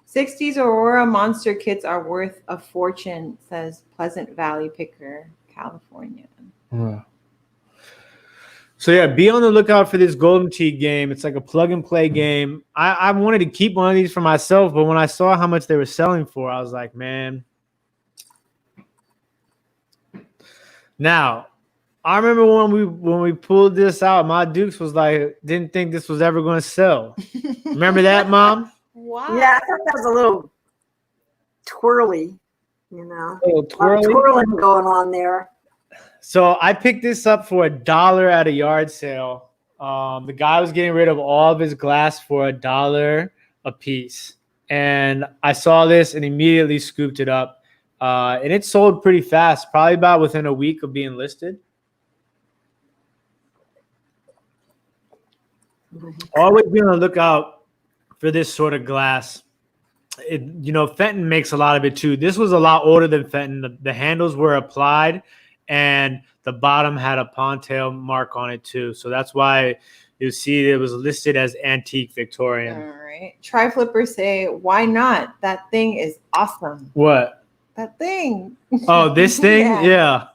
60s Aurora Monster kits are worth a fortune, says Pleasant Valley Picker, California. Wow. So yeah, be on the lookout for this golden tea game. It's like a plug and play game. I wanted to keep one of these for myself, but when I saw how much they were selling for, I was like, man. Now, I remember when we pulled this out, my Dukes was like, didn't think this was ever going to sell. Remember that, Mom? Wow. Yeah, I thought that was a little twirly, A little twirling going on there. So I picked this up for $1 at a yard sale. The guy was getting rid of all of his glass for $1 a piece. And I saw this and immediately scooped it up. And it sold pretty fast, probably about within a week of being listed. Always be on the lookout for this sort of glass. Fenton makes a lot of it too. This was a lot older than Fenton. The handles were applied and the bottom had a ponytail mark on it too. So that's why you see it was listed as antique Victorian. All right. Try flippers say, why not? That thing is awesome. What? That thing. Oh, this thing? Yeah. Yeah.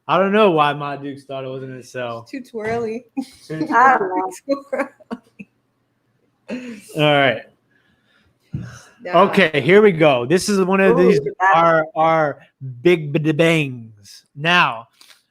I don't know why my Dukes thought it wasn't going to sell. Too twirly. I don't know. All right. Yeah. Okay, here we go. This is one of these our big bangs. Now,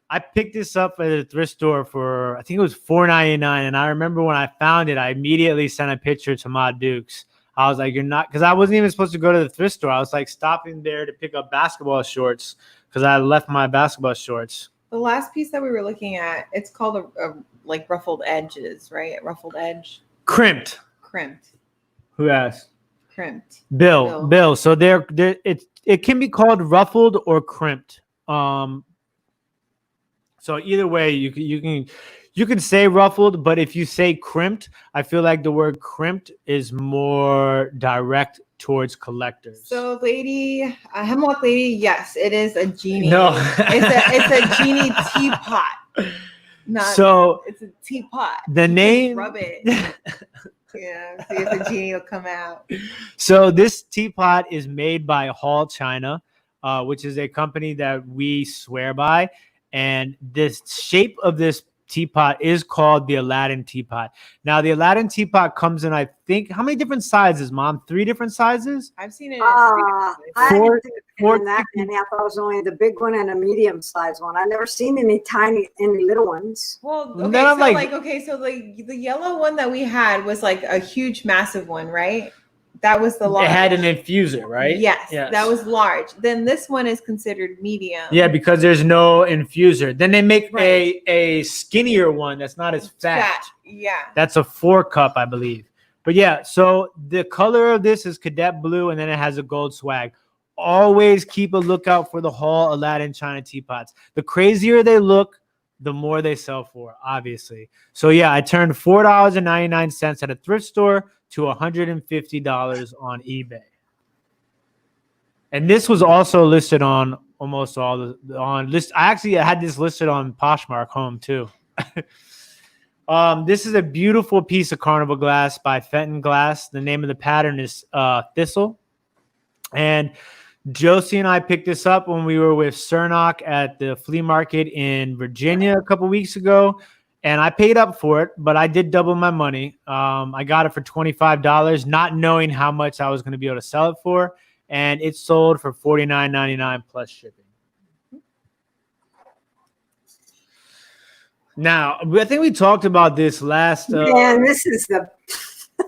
I picked this up at a thrift store for I think it was $4.99, and I remember when I found it, I immediately sent a picture to my Dukes. I was like, "You're not," because I wasn't even supposed to go to the thrift store. I was like stopping there to pick up basketball shorts because I left my basketball shorts. The last piece that we were looking at, it's called a like ruffled edges, right? Ruffled edge. Crimped. Who asked? Crimped. Bill. So it can be called ruffled or crimped. So either way, you can say ruffled, but if you say crimped, I feel like the word crimped is more direct towards collectors. So, a hemlock lady, yes, it is a genie. No, it's a genie teapot. It's a teapot. The name. Rub it. Yeah, see if the genie will come out. So this teapot is made by Hall China, which is a company that we swear by. And the shape of this teapot is called the Aladdin teapot. Now, the Aladdin teapot comes in, I think, how many different sizes, Mom? 3 different sizes? I've seen it. I Four- didn't think in that many. I thought it was only the big one and a medium-sized one. I've never seen any little ones. Well, And okay, then I'm so the yellow one that we had was like a huge, massive one, right? That was the large. It had an infuser, right? Yes, that was large. Then this one is considered medium. Yeah, because there's no infuser. Then they make Right. a skinnier one that's not as fat. Yeah. That's a 4-cup, I believe. But yeah, so the color of this is cadet blue, and then it has a gold swag. Always keep a lookout for the Hall Aladdin China teapots. The crazier they look, the more they sell for, obviously. So yeah, I turned $4.99 at a thrift store to $150 on eBay. And this was also listed on almost all on list. I actually had this listed on Poshmark Home too. This is a beautiful piece of carnival glass by Fenton Glass. The name of the pattern is Thistle. And Josie and I picked this up when we were with Cernock at the flea market in Virginia a couple weeks ago. And I paid up for it, but I did double my money. I got it for $25, not knowing how much I was going to be able to sell it for. And it sold for $49.99 plus shipping. Now, I think we talked about this last. Man, this is the.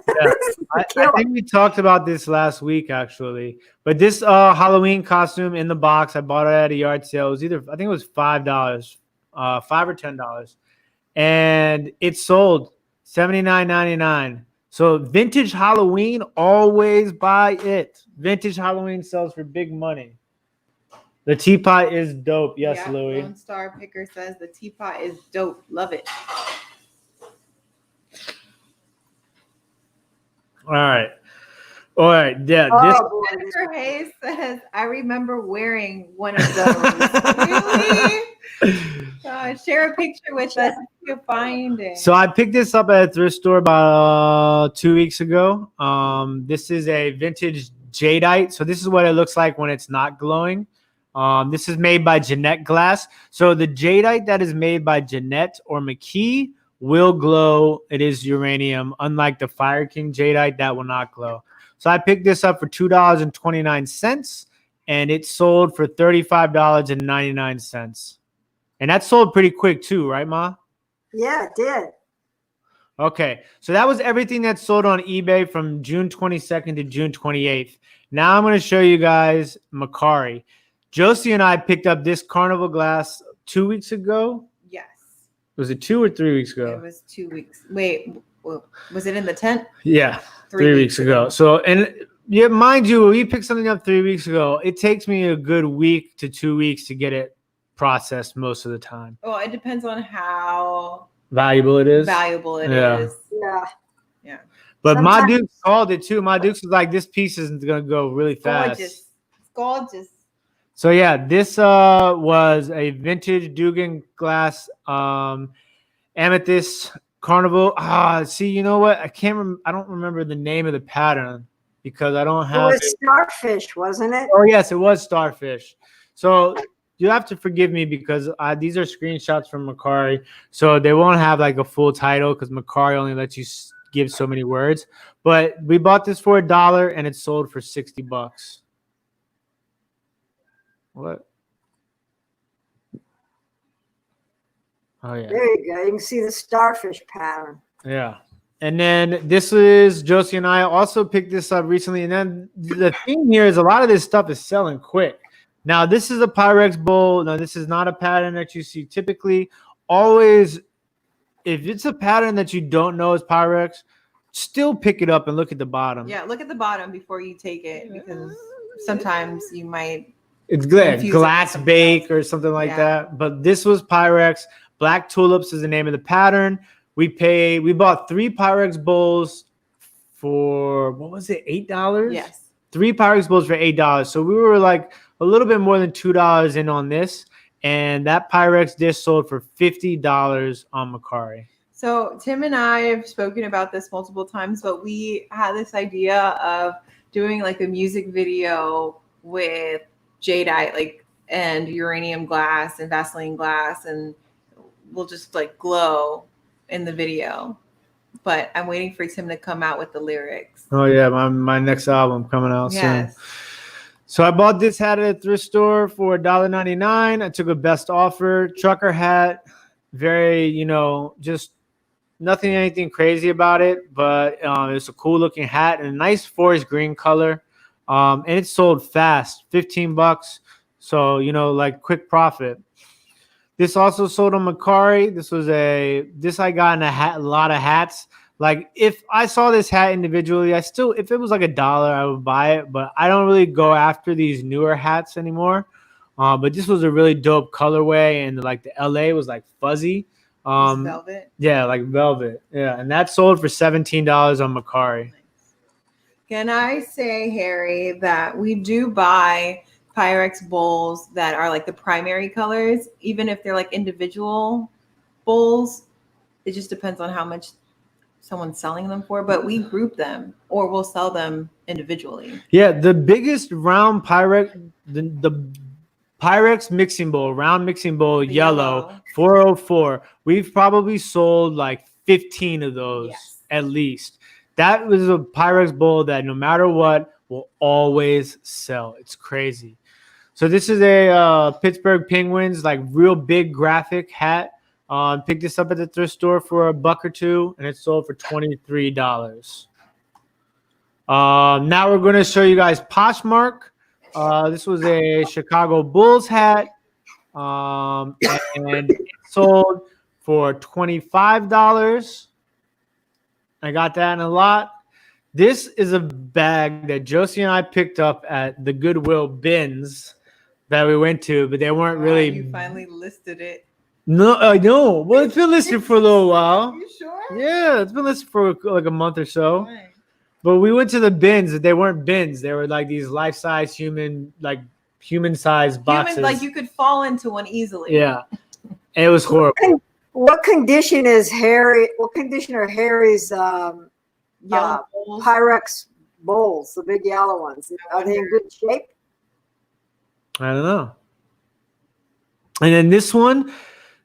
Yeah, I think we talked about this last week, actually. But this Halloween costume in the box, I bought it at a yard sale. It was I think it was $5. $5 or $10, and it sold $79.99. So vintage Halloween, always buy it. Vintage Halloween sells for big money. The teapot is dope. Yes, yeah, Louie. Lone Star Picker says the teapot is dope. Love it. All right. Yeah. Oh, boy. Jennifer Hayes says, I remember wearing one of those. Really? Share a picture with us if you find it. So I picked this up at a thrift store about 2 weeks ago. This is a vintage jadeite. So this is what it looks like when it's not glowing. This is made by Jeanette Glass. So the jadeite that is made by Jeanette or McKee will glow. It is uranium, unlike the Fire King jadeite that will not glow. So I picked this up for $2.29, and it sold for $35.99. And that sold pretty quick too, right, Ma? Yeah, it did. Okay, so that was everything that sold on eBay from June 22nd to June 28th. Now I'm going to show you guys Mercari. Josie and I picked up this carnival glass 2 weeks ago. Yes. Was it 2 or 3 weeks ago? It was 2 weeks. Wait, was it in the tent? Yeah, 3 weeks ago. So, and yeah, mind you, we picked something up 3 weeks ago. It takes me a good week to 2 weeks to get it processed most of the time. Well, it depends on how Valuable it is. Yeah. Yeah. But Sometimes- my Dukes called it too. My Dukes was like, this piece is going to go really fast. Gorgeous. Gorgeous. So yeah, this was a vintage Dugan glass amethyst carnival. See, you know what? I don't remember the name of the pattern because I don't It have was starfish, wasn't it? Oh yes, it was starfish. So you have to forgive me because these are screenshots from Mercari, so they won't have like a full title because Mercari only lets you give so many words. But we bought this for $1 and it sold for $60. What? Oh yeah. There you go. You can see the starfish pattern. Yeah. And then this is Josie and I also picked this up recently. And then the thing here is a lot of this stuff is selling quick. Now, this is a Pyrex bowl. Now, this is not a pattern that you see typically. Always, if it's a pattern that you don't know is Pyrex, still pick it up and look at the bottom. Yeah, look at the bottom before you take it because sometimes you might. It's good. Confuse it Glass with bake something or something like Yeah. that. But this was Pyrex. Black Tulips is the name of the pattern. We bought 3 Pyrex bowls for, what was it, $8? Yes. 3 Pyrex bowls for $8. So we were like a little bit more than $2 in on this. And that Pyrex dish sold for $50 on Mercari. So Tim and I have spoken about this multiple times, but we had this idea of doing like a music video with jadeite, and uranium glass and Vaseline glass, and we'll just like glow in the video. But I'm waiting for Tim to come out with the lyrics. Oh yeah, my next album coming out soon. So I bought this hat at a thrift store for $1.99. I took a best offer trucker hat. Very, just anything crazy about it, but it's a cool looking hat and a nice forest green color. And it sold fast, $15. So, like quick profit. This also sold on Mercari. This I got in a lot of hats. Like if I saw this hat individually, if it was like $1, I would buy it, but I don't really go after these newer hats anymore. But this was a really dope colorway, and like the LA was like fuzzy. Velvet. Yeah, like velvet. Yeah, and that sold for $17 on Mercari. Can I say, Harry, that we do buy Pyrex bowls that are like the primary colors, even if they're like individual bowls. It just depends on how much someone's selling them for, but we group them or we'll sell them individually. Yeah, the biggest round Pyrex, the Pyrex mixing bowl, round mixing bowl, The yellow, 404. We've probably sold like 15 of those at least. That was a Pyrex bowl that no matter what will always sell. It's crazy. So this is a Pittsburgh Penguins, like real big graphic hat. Picked this up at the thrift store for $1 or $2, and it sold for $23. Now we're going to show you guys Poshmark. This was a Chicago Bulls hat, and it sold for $25. I got that in a lot. This is a bag that Josie and I picked up at the Goodwill bins that we went to, but they weren't really. You finally listed it. No, I know. Well, it's been listed for a little while. You sure? Yeah, it's been listed for like a month or so. Fine. But we went to the bins. They weren't bins. They were like these life-size human-sized boxes. Like you could fall into one easily. Yeah, and it was horrible. What condition is Harry? What condition are Harry's Yellow bowls. Pyrex bowls, the big yellow ones? Are they in good shape? I don't know. And then this one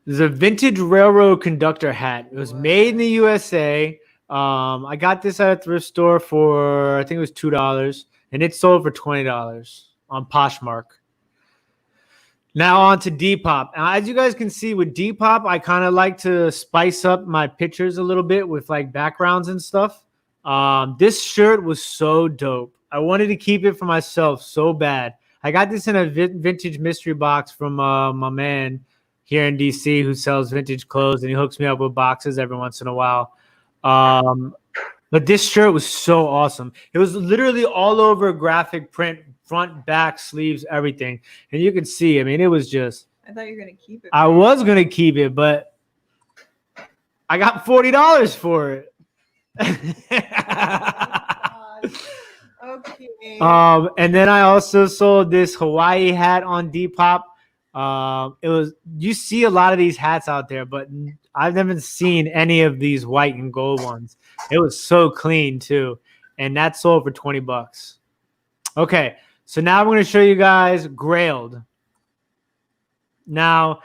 is a vintage railroad conductor hat. It was made in the USA. I got this at a thrift store for, I think it was $2, and it sold for $20 on Poshmark. Now on to Depop. Now, as you guys can see with Depop, I kind of like to spice up my pictures a little bit with like backgrounds and stuff. This shirt was so dope. I wanted to keep it for myself so bad. I got this in a vintage mystery box from my man here in DC who sells vintage clothes, and he hooks me up with boxes every once in a while. But this shirt was so awesome. It was literally all over graphic print, front, back, sleeves, everything. And you can see, I mean, it was just. I thought you were going to keep it. I was going to keep it, but I got $40 for it. Okay. And then I also sold this Hawaii hat on Depop. You see a lot of these hats out there, but I've never seen any of these white and gold ones. It was so clean too. And that sold for $20. Okay. So now I'm going to show you guys Grailed. Now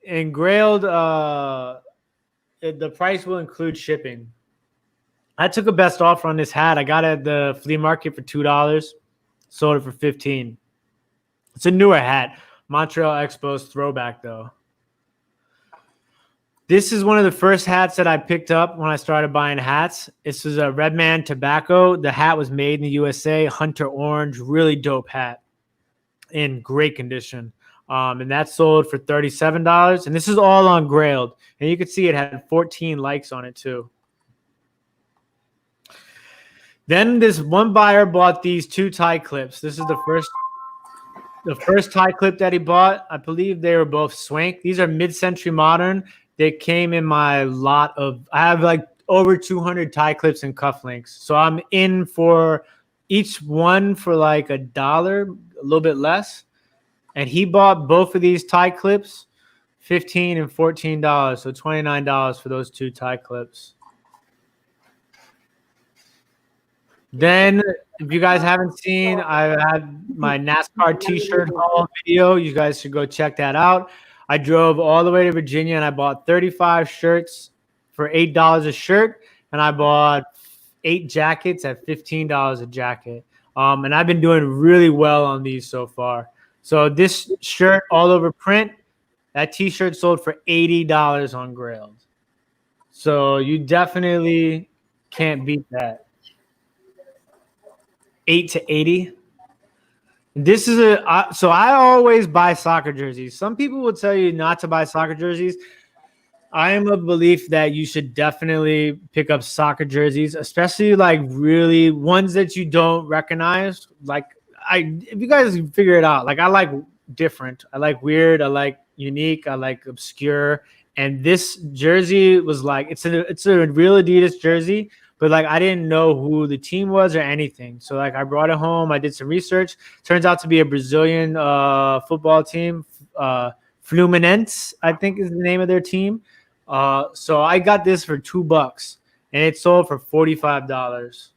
in Grailed, the price will include shipping. I took a best offer on this hat. I got it at the flea market for $2. Sold it for $15. It's a newer hat. Montreal Expos throwback though. This is one of the first hats that I picked up when I started buying hats. This is a Redman Tobacco. The hat was made in the USA. Hunter orange, really dope hat in great condition. And that sold for $37. And this is all on Grailed. And you can see it had 14 likes on it too. Then this one buyer bought these 2 tie clips. This is the first tie clip that he bought. I believe they were both Swank. These are mid-century modern. They came in my lot of, I have like over 200 tie clips and cufflinks. So I'm in for each one for like $1, a little bit less. And he bought both of these tie clips, $15 and $14. So $29 for those 2 tie clips. Then, if you guys haven't seen, I had my NASCAR t-shirt haul video. You guys should go check that out. I drove all the way to Virginia, and I bought 35 shirts for $8 a shirt, and I bought 8 jackets at $15 a jacket. And I've been doing really well on these so far. So this shirt, all over print, that t-shirt sold for $80 on Grailed. So you definitely can't beat that. 8 to 80. This is so I always buy soccer jerseys. Some people will tell you not to buy soccer jerseys. I am of belief that you should definitely pick up soccer jerseys, especially like really ones that you don't recognize. Like if you guys figure it out, like I like different, I like weird, I like unique, I like obscure. And this jersey was like it's a real Adidas jersey. But like I didn't know who the team was or anything. So like I brought it home. I did some research. Turns out to be a Brazilian football team. Fluminense, I think is the name of their team. So I got this for $2 and it sold for $45.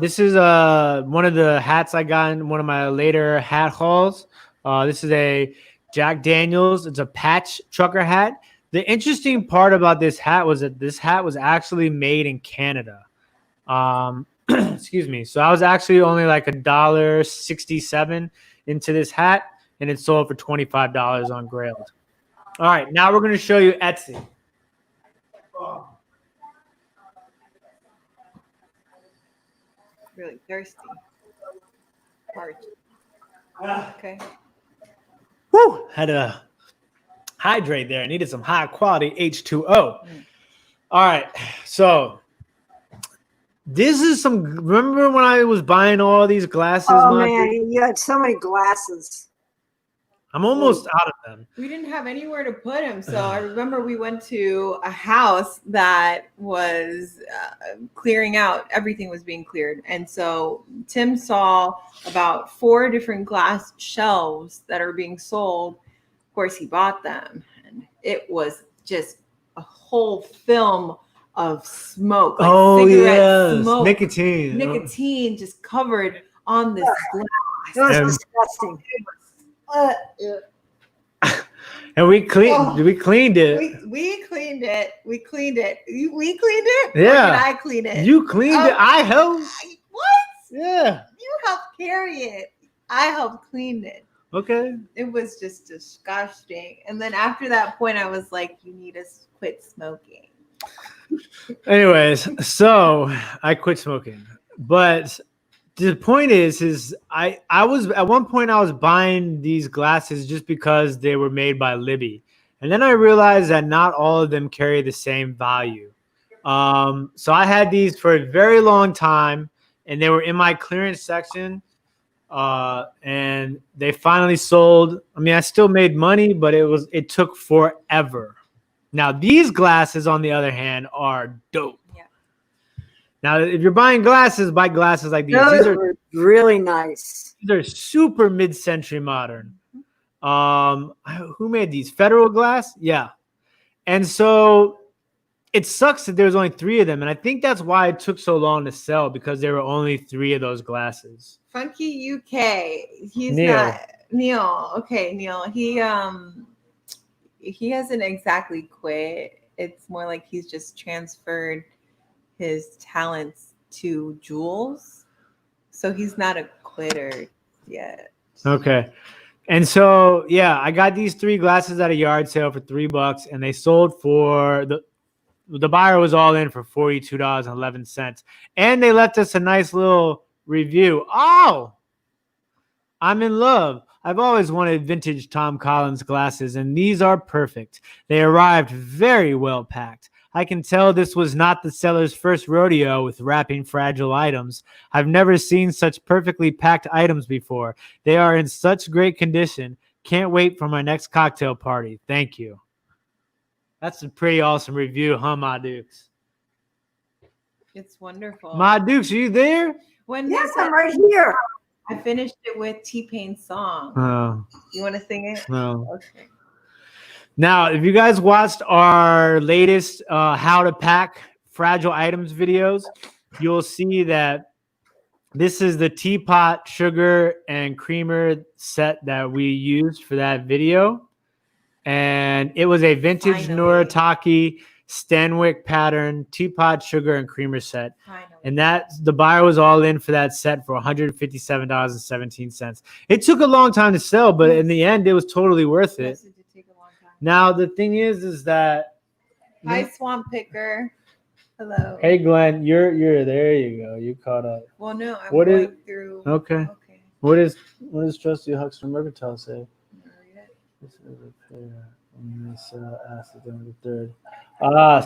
This is one of the hats I got in one of my later hat hauls. This is a Jack Daniels. It's a patch trucker hat. The interesting part about this hat was that this hat was actually made in Canada. Excuse me. So I was actually only like $1.67 into this hat, and it sold for $25 on Grailed. All right, now we're going to show you Etsy. Really thirsty. Hard. Okay. Woo! had to hydrate there. I needed some high quality H2O. All right, so this is some. Remember when I was buying all these glasses? Oh man, you had so many glasses. I'm almost out of them. We didn't have anywhere to put him. So I remember we went to a house that was clearing out. Everything was being cleared. And so Tim saw about 4 different glass shelves that are being sold. Of course, he bought them. And it was just a whole film of smoke. Like cigarette smoke. Nicotine just covered on this glass. It was disgusting. And we cleaned it. We cleaned it. We cleaned it. We cleaned it. Yeah. Or did I clean it? You cleaned it. I helped. What? Yeah. You helped carry it. I helped clean it. Okay. It was just disgusting. And then after that point, I was like, you need to quit smoking. Anyways, so I quit smoking. But the point is I was at one point I was buying these glasses just because they were made by Libby. And then I realized that not all of them carry the same value. So I had these for a very long time and they were in my clearance section. And they finally sold. I mean, I still made money, but it took forever. Now, these glasses, on the other hand, are dope. Now, if you're buying glasses, buy glasses like these. These are really nice. They're super mid-century modern. Who made these? Federal Glass? Yeah. And so it sucks that there's only 3 of them. And I think that's why it took so long to sell, because there were only 3 of those glasses. Funky UK. He's Neil. not Neil. Okay, Neil. He hasn't exactly quit. It's more like he's just transferred his talents to Jules. So he's not a quitter yet. Okay. And so, yeah, I got these 3 glasses at a yard sale for $3 and they sold for the buyer was all in for $42.11. And they left us a nice little review. Oh, I'm in love. I've always wanted vintage Tom Collins glasses, and these are perfect. They arrived very well packed. I can tell this was not the seller's first rodeo with wrapping fragile items. I've never seen such perfectly packed items before. They are in such great condition. Can't wait for my next cocktail party. Thank you. That's a pretty awesome review, huh, Ma Dukes? It's wonderful. Ma Dukes, are you there? Yes, I'm right here. I finished it with T-Pain's song. Oh. You want to sing it? No. Okay. Now, if you guys watched our latest how to pack fragile items videos, you'll see that this is the teapot, sugar, and creamer set that we used for that video. And it was a vintage Noritake Stanwyck pattern, teapot, sugar, and creamer set. Finally. And that the buyer was all in for that set for $157.17. It took a long time to sell, but in the end, it was totally worth it. Yes, it did take a long time. Now, the thing is that... Hi, Swamp Picker. Hello. Hey, Glenn, you're there. You go. You caught up. Well, no, I'm going through. Okay. What does Trusty Huckster Mercantile say? This is a pair. Asked at the end of the third.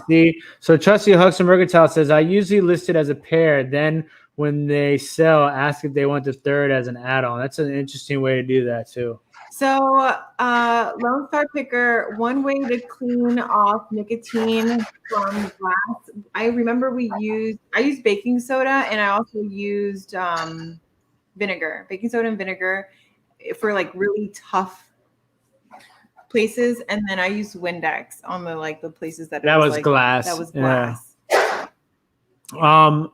See, so Trusty Huckster Mercantile says, I usually list it as a pair. Then when they sell, ask if they want the third as an add-on. That's an interesting way to do that too. So, Lone Star Picker, one way to clean off nicotine from glass. I remember I used baking soda, and I also used vinegar, baking soda and vinegar for like really tough places, and then I used Windex on the places that was glass. That was glass. Yeah.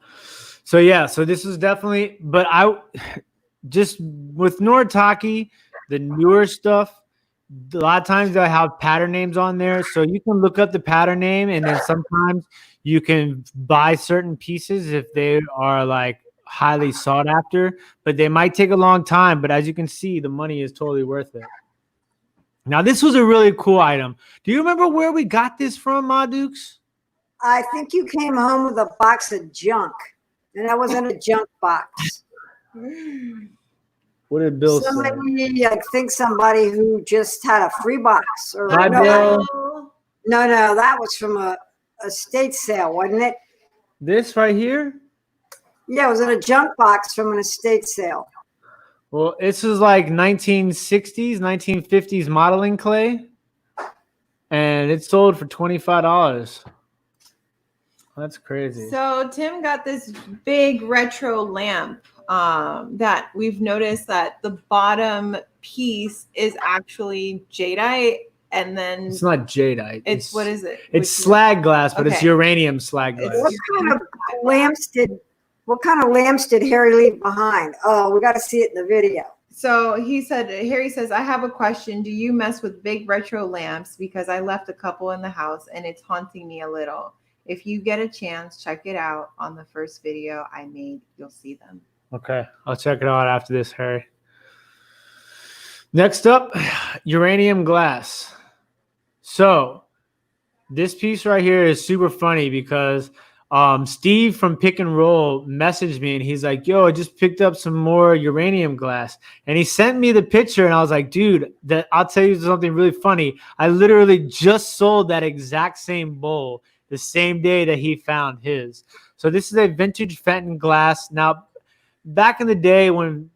So this is definitely, but I just with Noritake, the newer stuff, a lot of times I have pattern names on there, so you can look up the pattern name, and then sometimes you can buy certain pieces if they are like highly sought after, but they might take a long time. But as you can see, the money is totally worth it. Now, this was a really cool item. Do you remember where we got this from, Ma Dukes? I think you came home with a box of junk, and that wasn't a junk box. Where What did Bill say? Somebody, I think somebody who just had a free box. Or Hi, no, Bill. no, that was from a estate sale, wasn't it? This right here? Yeah, it was in a junk box from an estate sale. Well, this is like 1960s, 1950s modeling clay. And it sold for $25. That's crazy. So Tim got this big retro lamp that we've noticed that the bottom piece is actually jadeite, and then It's not jadeite. it's what is it? It's slag glass, but it's Okay. uranium slag glass. What kind of lamps did Harry leave behind? Oh, we got to see it in the video. So Harry says, I have a question. Do you mess with big retro lamps? Because I left a couple in the house and it's haunting me a little. If you get a chance, check it out on the first video I made. You'll see them. Okay, I'll check it out after this, Harry. Next up, uranium glass. So this piece right here is super funny because Steve from Pick and Roll messaged me and he's like, yo, I just picked up some more uranium glass. And he sent me the picture and I was like, dude, I'll tell you something really funny. I literally just sold that exact same bowl the same day that he found his. So this is a vintage Fenton glass. Now, back in the day when,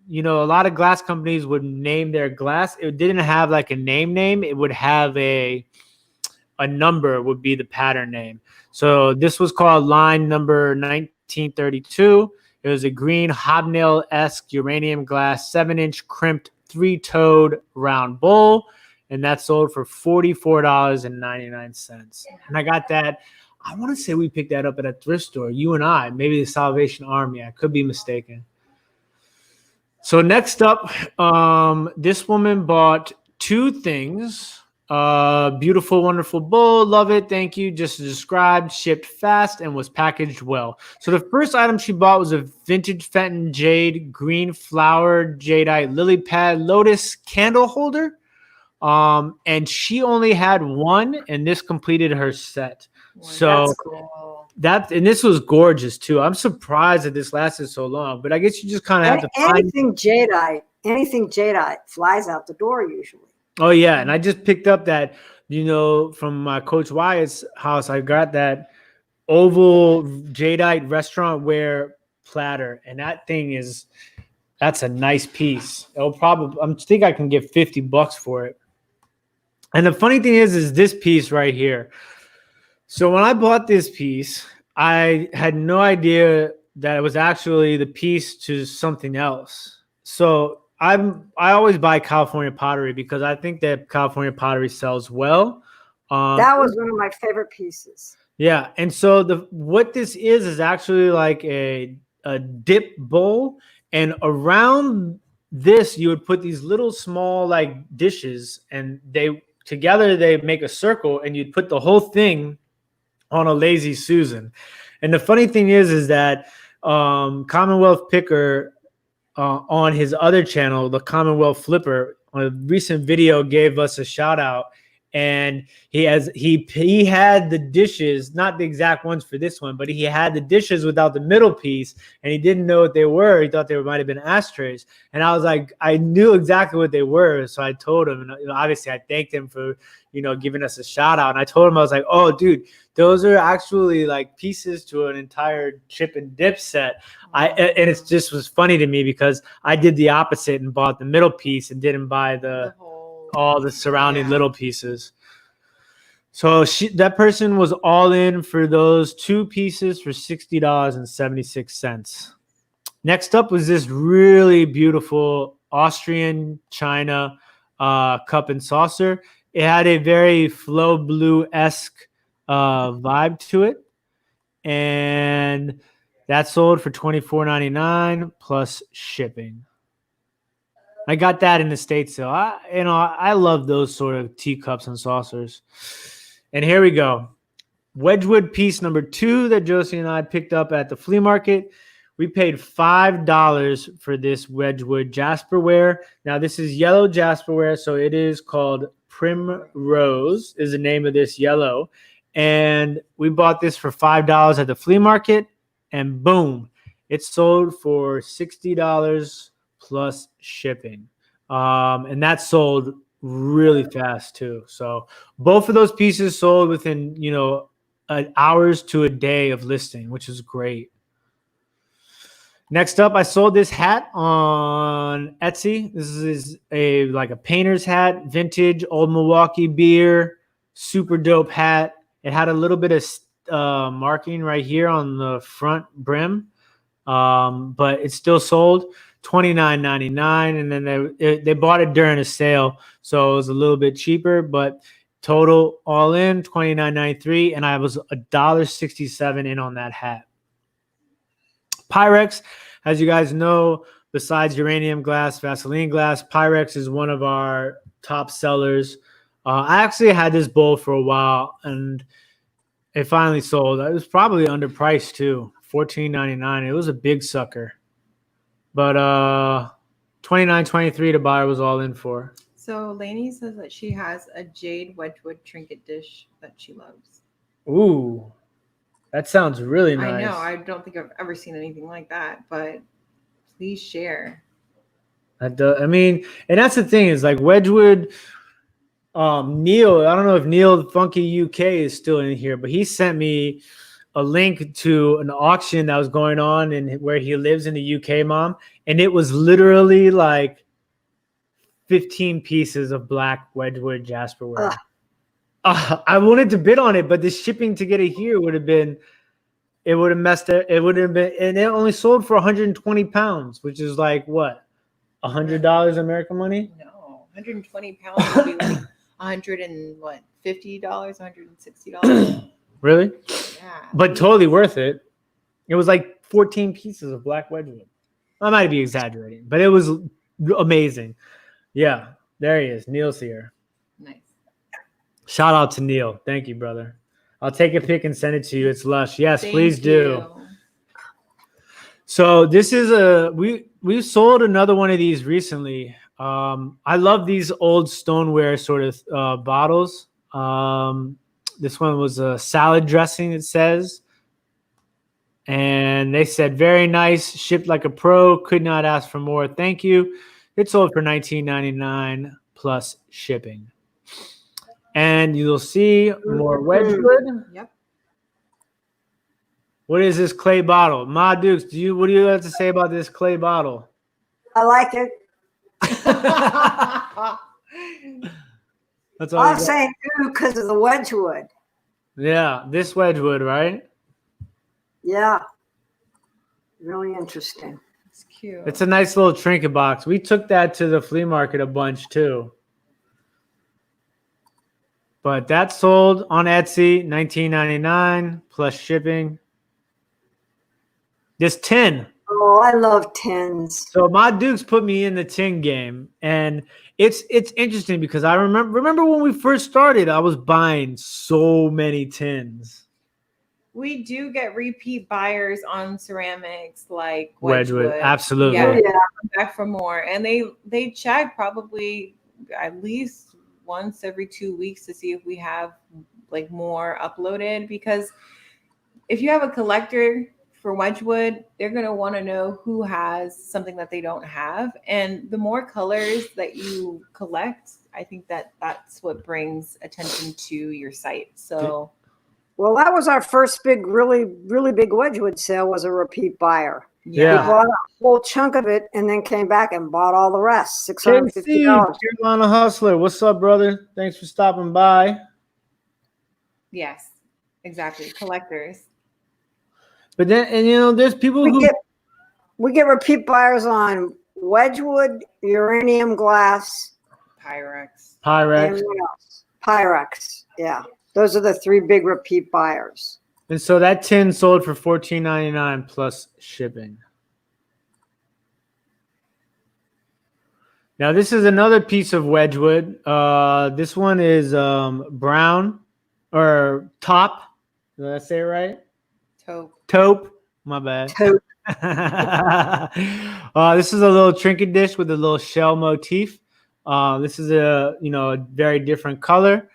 you know, a lot of glass companies would name their glass, it didn't have like a name. It would have a number would be the pattern name. So this was called line number 1932. It was a green hobnail-esque uranium glass, 7-inch crimped 3-toed round bowl. And that sold for $44.99. And I got that. I want to say we picked that up at a thrift store, you and I, maybe the Salvation Army. I could be mistaken. So next up, this woman bought two things. Beautiful, wonderful bowl. Love it. Thank you. Just described, shipped fast, and was packaged well. So the first item she bought was a vintage Fenton jade green flowered jadeite lily pad lotus candle holder. And she only had one, and this completed her set. So that's cool. and this was gorgeous too. I'm surprised that this lasted so long, but I guess you just kind of have to find anything jadeite flies out the door usually. Oh yeah, and I just picked up that, you know, from my Coach Wyatt's house. I got that oval jadeite restaurant ware platter, and that's a nice piece. I think I can get $50 for it. And the funny thing is this piece right here. So when I bought this piece, I had no idea that it was actually the piece to something else. So I always buy California pottery because I think that California pottery sells well. That was one of my favorite pieces. Yeah, and so what this is actually like a dip bowl, and around this you would put these little small like dishes, and they make a circle, and you'd put the whole thing on a Lazy Susan. And the funny thing is that Commonwealth Picker on his other channel, the Commonwealth Flipper, on a recent video gave us a shout out, and he had the dishes, not the exact ones for this one, but he had the dishes without the middle piece, and he didn't know what they were. He thought they might have been ashtrays, and I was like, I knew exactly what they were, so I told him, and obviously I thanked him for giving us a shout out, and I told him, I was like, oh dude, those are actually like pieces to an entire chip and dip set. And it just was funny to me because I did the opposite and bought the middle piece and didn't buy all the surrounding little pieces. So that person was all in for those two pieces for $60.76. Next up was this really beautiful Austrian China cup and saucer. It had a very Flow Blue-esque vibe to it, and that sold for $24.99 plus shipping. I got that in the States, so I love those sort of teacups and saucers. And here we go. Wedgwood piece number 2 that Josie and I picked up at the flea market. We paid $5 for this Wedgwood Jasperware. Now, this is yellow Jasperware, so it is called Primrose is the name of this yellow. And we bought this for $5 at the flea market, and boom, it sold for $60 plus shipping. And that sold really fast too. So both of those pieces sold within, hours to a day of listing, which is great. Next up, I sold this hat on Etsy. This is a painter's hat, vintage, old Milwaukee beer, super dope hat. It had a little bit of marking right here on the front brim, but it still sold $29.99, and then they bought it during a sale, so it was a little bit cheaper. But total all in $29.93, and I was $1.67 in on that hat. Pyrex, as you guys know, besides uranium glass, Vaseline glass, Pyrex is one of our top sellers. I actually had this bowl for a while, and it finally sold. It was probably underpriced too, $14.99. It was a big sucker, but $29.23 to buy was all in for. So Lainey says that she has a jade Wedgwood trinket dish that she loves. Ooh, that sounds really nice. I know. I don't think I've ever seen anything like that, but please share. And that's the thing is like Wedgwood. Neil, I don't know if Neil Funky UK is still in here, but he sent me a link to an auction that was going on in where he lives in the UK, Mom, and it was literally like 15 pieces of black Wedgwood Jasperware. I wanted to bid on it, but the shipping to get it here would have messed it. It would have been, and it only sold for 120 pounds, which is like what, $100 American money? No, 120 pounds would be like $150, $160. Really? Yeah. But totally worth it. It was like 14 pieces of black Wedgwood. I might be exaggerating, but it was amazing. Yeah, there he is. Neil's here. Nice. Shout out to Neil. Thank you, brother. I'll take a pic and send it to you. It's lush. Yes, please do. So this is we sold another one of these recently. I love these old stoneware sort of bottles. This one was a salad dressing, it says. And they said, very nice, shipped like a pro, could not ask for more. Thank you. It sold for $19.99 plus shipping. And you'll see more Wedgwood. Yep. What is this clay bottle? Ma Dukes, what do you have to say about this clay bottle? I like it. That's all. I'm saying because of the Wedgwood. Yeah, this Wedgwood, right? Yeah. Really interesting. It's cute. It's a nice little trinket box. We took that to the flea market a bunch too. But that sold on Etsy, $19.99 plus shipping. This tin. Oh, I love tins. So my Dukes put me in the tin game, and it's interesting because I remember when we first started, I was buying so many tins. We do get repeat buyers on ceramics like Wedgwood. Absolutely. Yeah, back for more, and they check probably at least once every 2 weeks to see if we have like more uploaded, because if you have a collector for Wedgwood, they're going to want to know who has something that they don't have. And the more colors that you collect, I think that's what brings attention to your site. So, well, that was our first big, really, really big Wedgwood sale, was a repeat buyer. Yeah. We bought a whole chunk of it and then came back and bought all the rest, $650. Carolina Hustler. What's up, brother? Thanks for stopping by. yes, exactly. Collectors. But then, there's people we get repeat buyers on Wedgwood, uranium glass, Pyrex. and what else? Pyrex. Yeah. Those are the three big repeat buyers. And so that tin sold for $14.99 plus shipping. Now, this is another piece of Wedgwood. This one is brown or top. Did I say it right? Taupe. My bad. Taupe. This is a little trinket dish with a little shell motif. This is a very different color.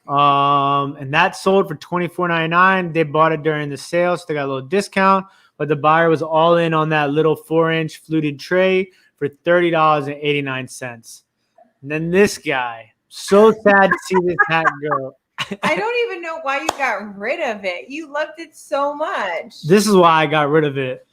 And that sold for $24.99. They bought it during the sale, so they got a little discount. But the buyer was all in on that little 4-inch fluted tray for $30.89. And then this guy, so sad to see this hat go. I don't even know why you got rid of it. You loved it so much. This is why I got rid of it.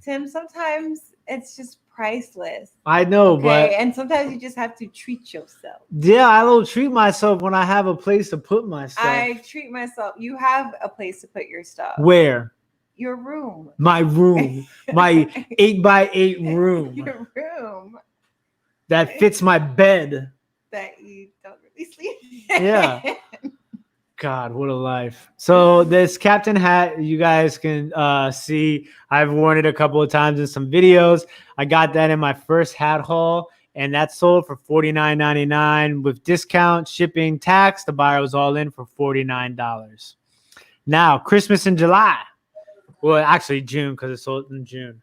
Tim, sometimes it's just priceless. I know, Okay, and sometimes you just have to treat yourself. yeah, I don't treat myself when I have a place to put my stuff. I treat myself. You have a place to put your stuff. Where? Your room. My room. My 8x8 room Your room that fits my bed. that you don't really sleep Yeah. God, what a life. So this captain hat, you guys can see, I've worn it a couple of times in some videos. I got that in my first hat haul, and that sold for $49.99 with discount, shipping, tax. The buyer was all in for $49. Now, Christmas in July. Well, actually June, because it sold in June.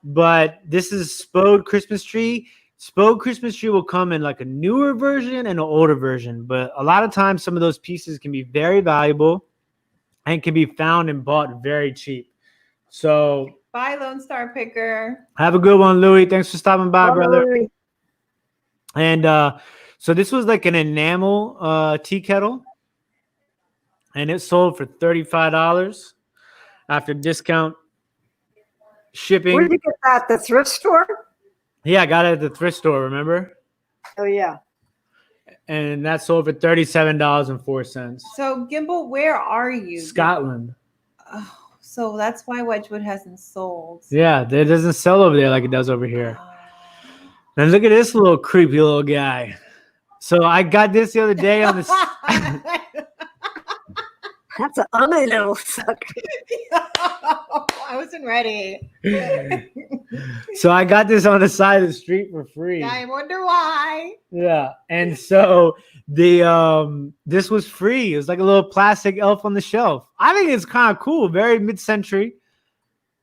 But this is Spode Christmas tree. Spode Christmas tree will come in like a newer version and an older version, but a lot of times some of those pieces can be very valuable and can be found and bought very cheap. So Bye, Lone Star Picker. have a good one, Louis. Thanks for stopping by, brother. Louis. And so this was like an enamel tea kettle, and it sold for $35 after discount, shipping. Where did you get that? The thrift store? Yeah, I got it at the thrift store, remember? Oh, yeah. And that sold for $37.04. So, Gimbal, where are you? Scotland. Oh, so that's why Wedgwood hasn't sold. Yeah, it doesn't sell over there like it does over here. Oh. And look at this little creepy little guy. So I got this the other day on the. That's an ugly little sucker. I wasn't ready. So I got this on the side of the street for free. I wonder why. Yeah, and so the this was free. It was like a little plastic elf on the shelf. I think it's kind of cool, very mid-century,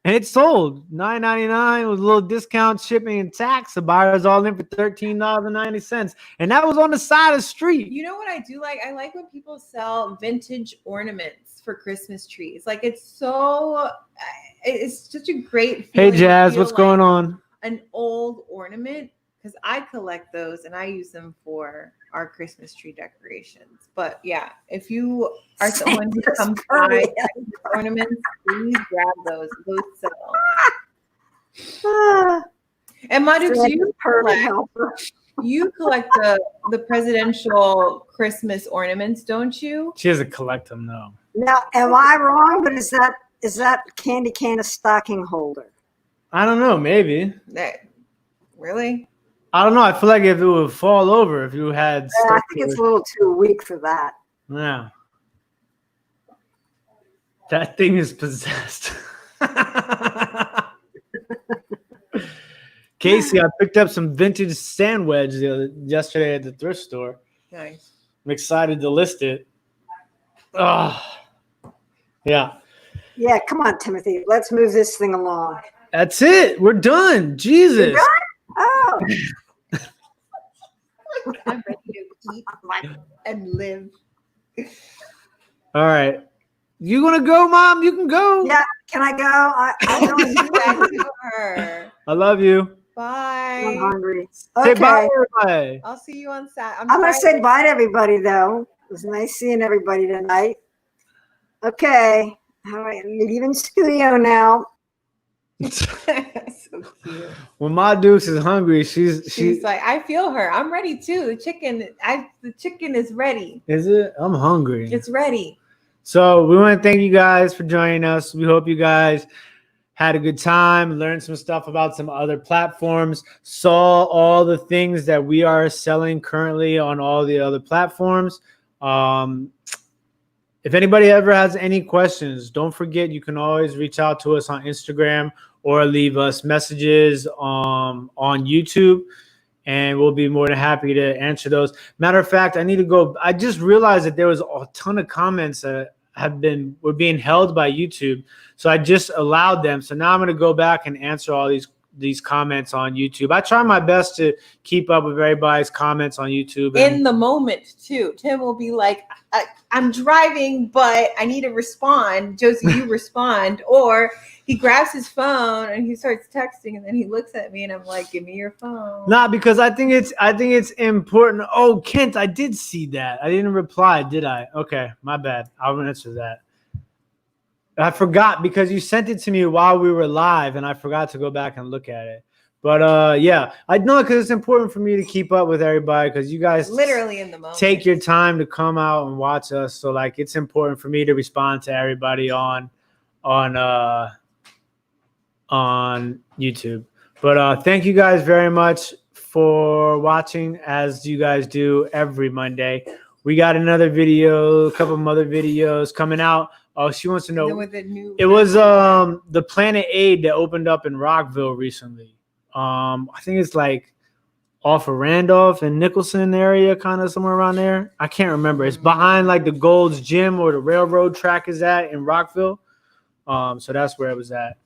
and it sold $9.99 with a little discount, shipping, and tax. The buyer was all in for $13.90, and that was on the side of the street. You know what I do like? I like when people sell vintage ornaments for Christmas trees. Like it's such a great Hey, feeling to Jazz, feel what's like going on? an old ornament, because I collect those and I use them for our Christmas tree decorations. But yeah, if you are someone who comes by ornaments, please grab those. Those sell. Ah, And Madhu, do you perfect collect, helper. you collect the presidential Christmas ornaments, don't you? She doesn't collect them, though. Now, am I wrong? But is that candy can a stocking holder? I don't know. Maybe. Really? I don't know. I feel like if it would fall over, if you had. I stuff think it's a little too weak for that. Yeah. That thing is possessed. Casey, I picked up some vintage sand wedge yesterday at the thrift store. Nice. I'm excited to list it. Oh, yeah. Yeah, come on, Timothy. Let's move this thing along. That's it. We're done. Jesus. You're done? Oh. I'm ready to eat and live. All right. You want to go, Mom? You can go. Yeah, can I go? I'm going Back to her. I love you. Bye. I'm hungry. Say bye, Okay. everybody. I'll see you on Saturday. I'm going to say bye to everybody, though. It was nice seeing everybody tonight. Okay. All right, leaving studio now. So cute. When my Dukes is hungry, she's like, I feel her. I'm ready too. The chicken is ready. Is it? I'm hungry. It's ready. So we want to thank you guys for joining us. We hope you guys had a good time, learned some stuff about some other platforms, saw all the things that we are selling currently on all the other platforms. If anybody ever has any questions, don't forget you can always reach out to us on Instagram or leave us messages on YouTube, and we'll be more than happy to answer those. Matter of fact, I just realized that there was a ton of comments that were being held by YouTube, so I just allowed them. So now I'm going to go back and answer all these comments on YouTube. I try my best to keep up with everybody's comments on YouTube. In the moment too. Tim will be like, I'm driving, but I need to respond. Josie, you respond. Or he grabs his phone and he starts texting, and then he looks at me and I'm like, give me your phone. Nah, because I think it's important. Oh, Kent, I did see that. I didn't reply, did I? Okay, my bad. I'll answer that. I forgot because you sent it to me while we were live, and I forgot to go back and look at it. But yeah, I know because it's important for me to keep up with everybody because you guys literally in the moment take your time to come out and watch us. So like, it's important for me to respond to everybody on YouTube. But thank you guys very much for watching, as you guys do every Monday. We got another video, a couple of other videos coming out. Oh, she wants to know. It was the Planet Aid that opened up in Rockville recently. I think it's like off of Randolph and Nicholson area, kind of somewhere around there. I can't remember. It's behind like the Gold's Gym or the railroad track is at in Rockville. So that's where it was at.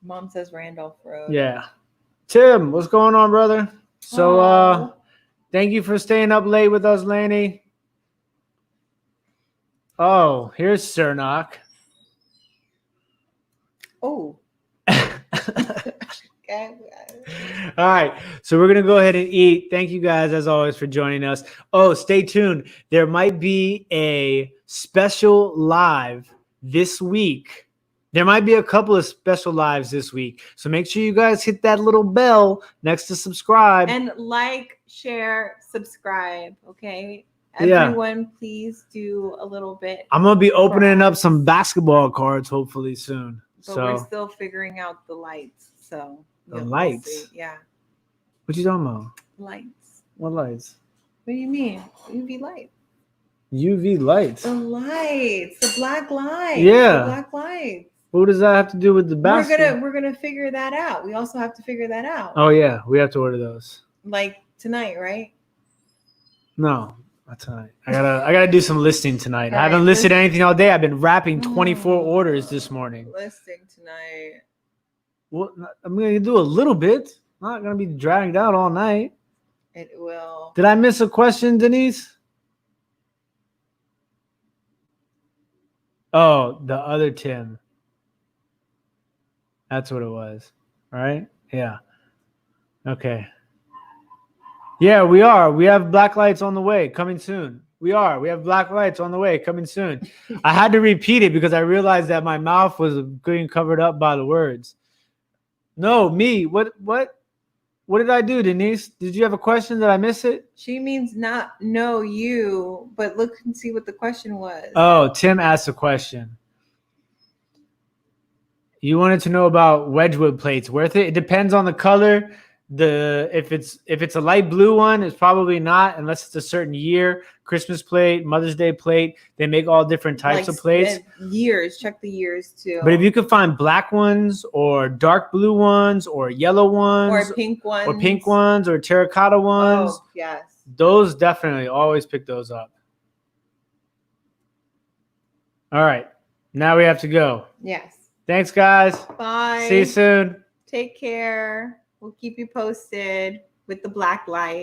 Mom says Randolph Road. Yeah. Tim, what's going on, brother? So thank you for staying up late with us, Laney. Oh, here's Cernock. Oh. All right, so we're gonna go ahead and eat. Thank you guys, as always, for joining us. Oh, stay tuned. There might be a special live this week. There might be a couple of special lives this week. So make sure you guys hit that little bell next to subscribe. And like, share, subscribe, okay? Everyone, please do a little bit. I'm going to be opening up some basketball cards hopefully soon. But we're still figuring out the lights. So the lights? We'll yeah. What you talking about? Lights. What lights? What do you mean? UV lights. UV lights? The lights. The black lights. Yeah. The black lights. What does that have to do with the basketball? We're gonna figure that out. We also have to figure that out. Oh yeah, we have to order those. Like tonight, right? No, not tonight. I gotta do some listing tonight. I haven't listed anything all day. I've been wrapping 24 orders this morning. Listing tonight. Well, I'm gonna do a little bit. I'm not gonna be dragged out all night. It will. Did I miss a question, Denise? Oh, the other Tim. That's what it was. All right. Yeah. Okay. Yeah, we are. We have black lights on the way coming soon. We have black lights on the way coming soon. I had to repeat it because I realized that my mouth was getting covered up by the words. No, me. What did I do, Denise? Did you have a question? Did I miss it? She means not know you, but look and see what the question was. Oh, Tim asked a question. You wanted to know about Wedgwood plates. Worth it? It depends on the color. If it's a light blue one, it's probably not unless it's a certain year. Christmas plate, Mother's Day plate. They make all different types of plates. Years. Check the years too. But if you could find black ones or dark blue ones or yellow ones or pink ones or terracotta ones. Oh, yes. Those definitely always pick those up. All right. Now we have to go. Yes. Thanks, guys. Bye. See you soon. Take care. We'll keep you posted with the black light.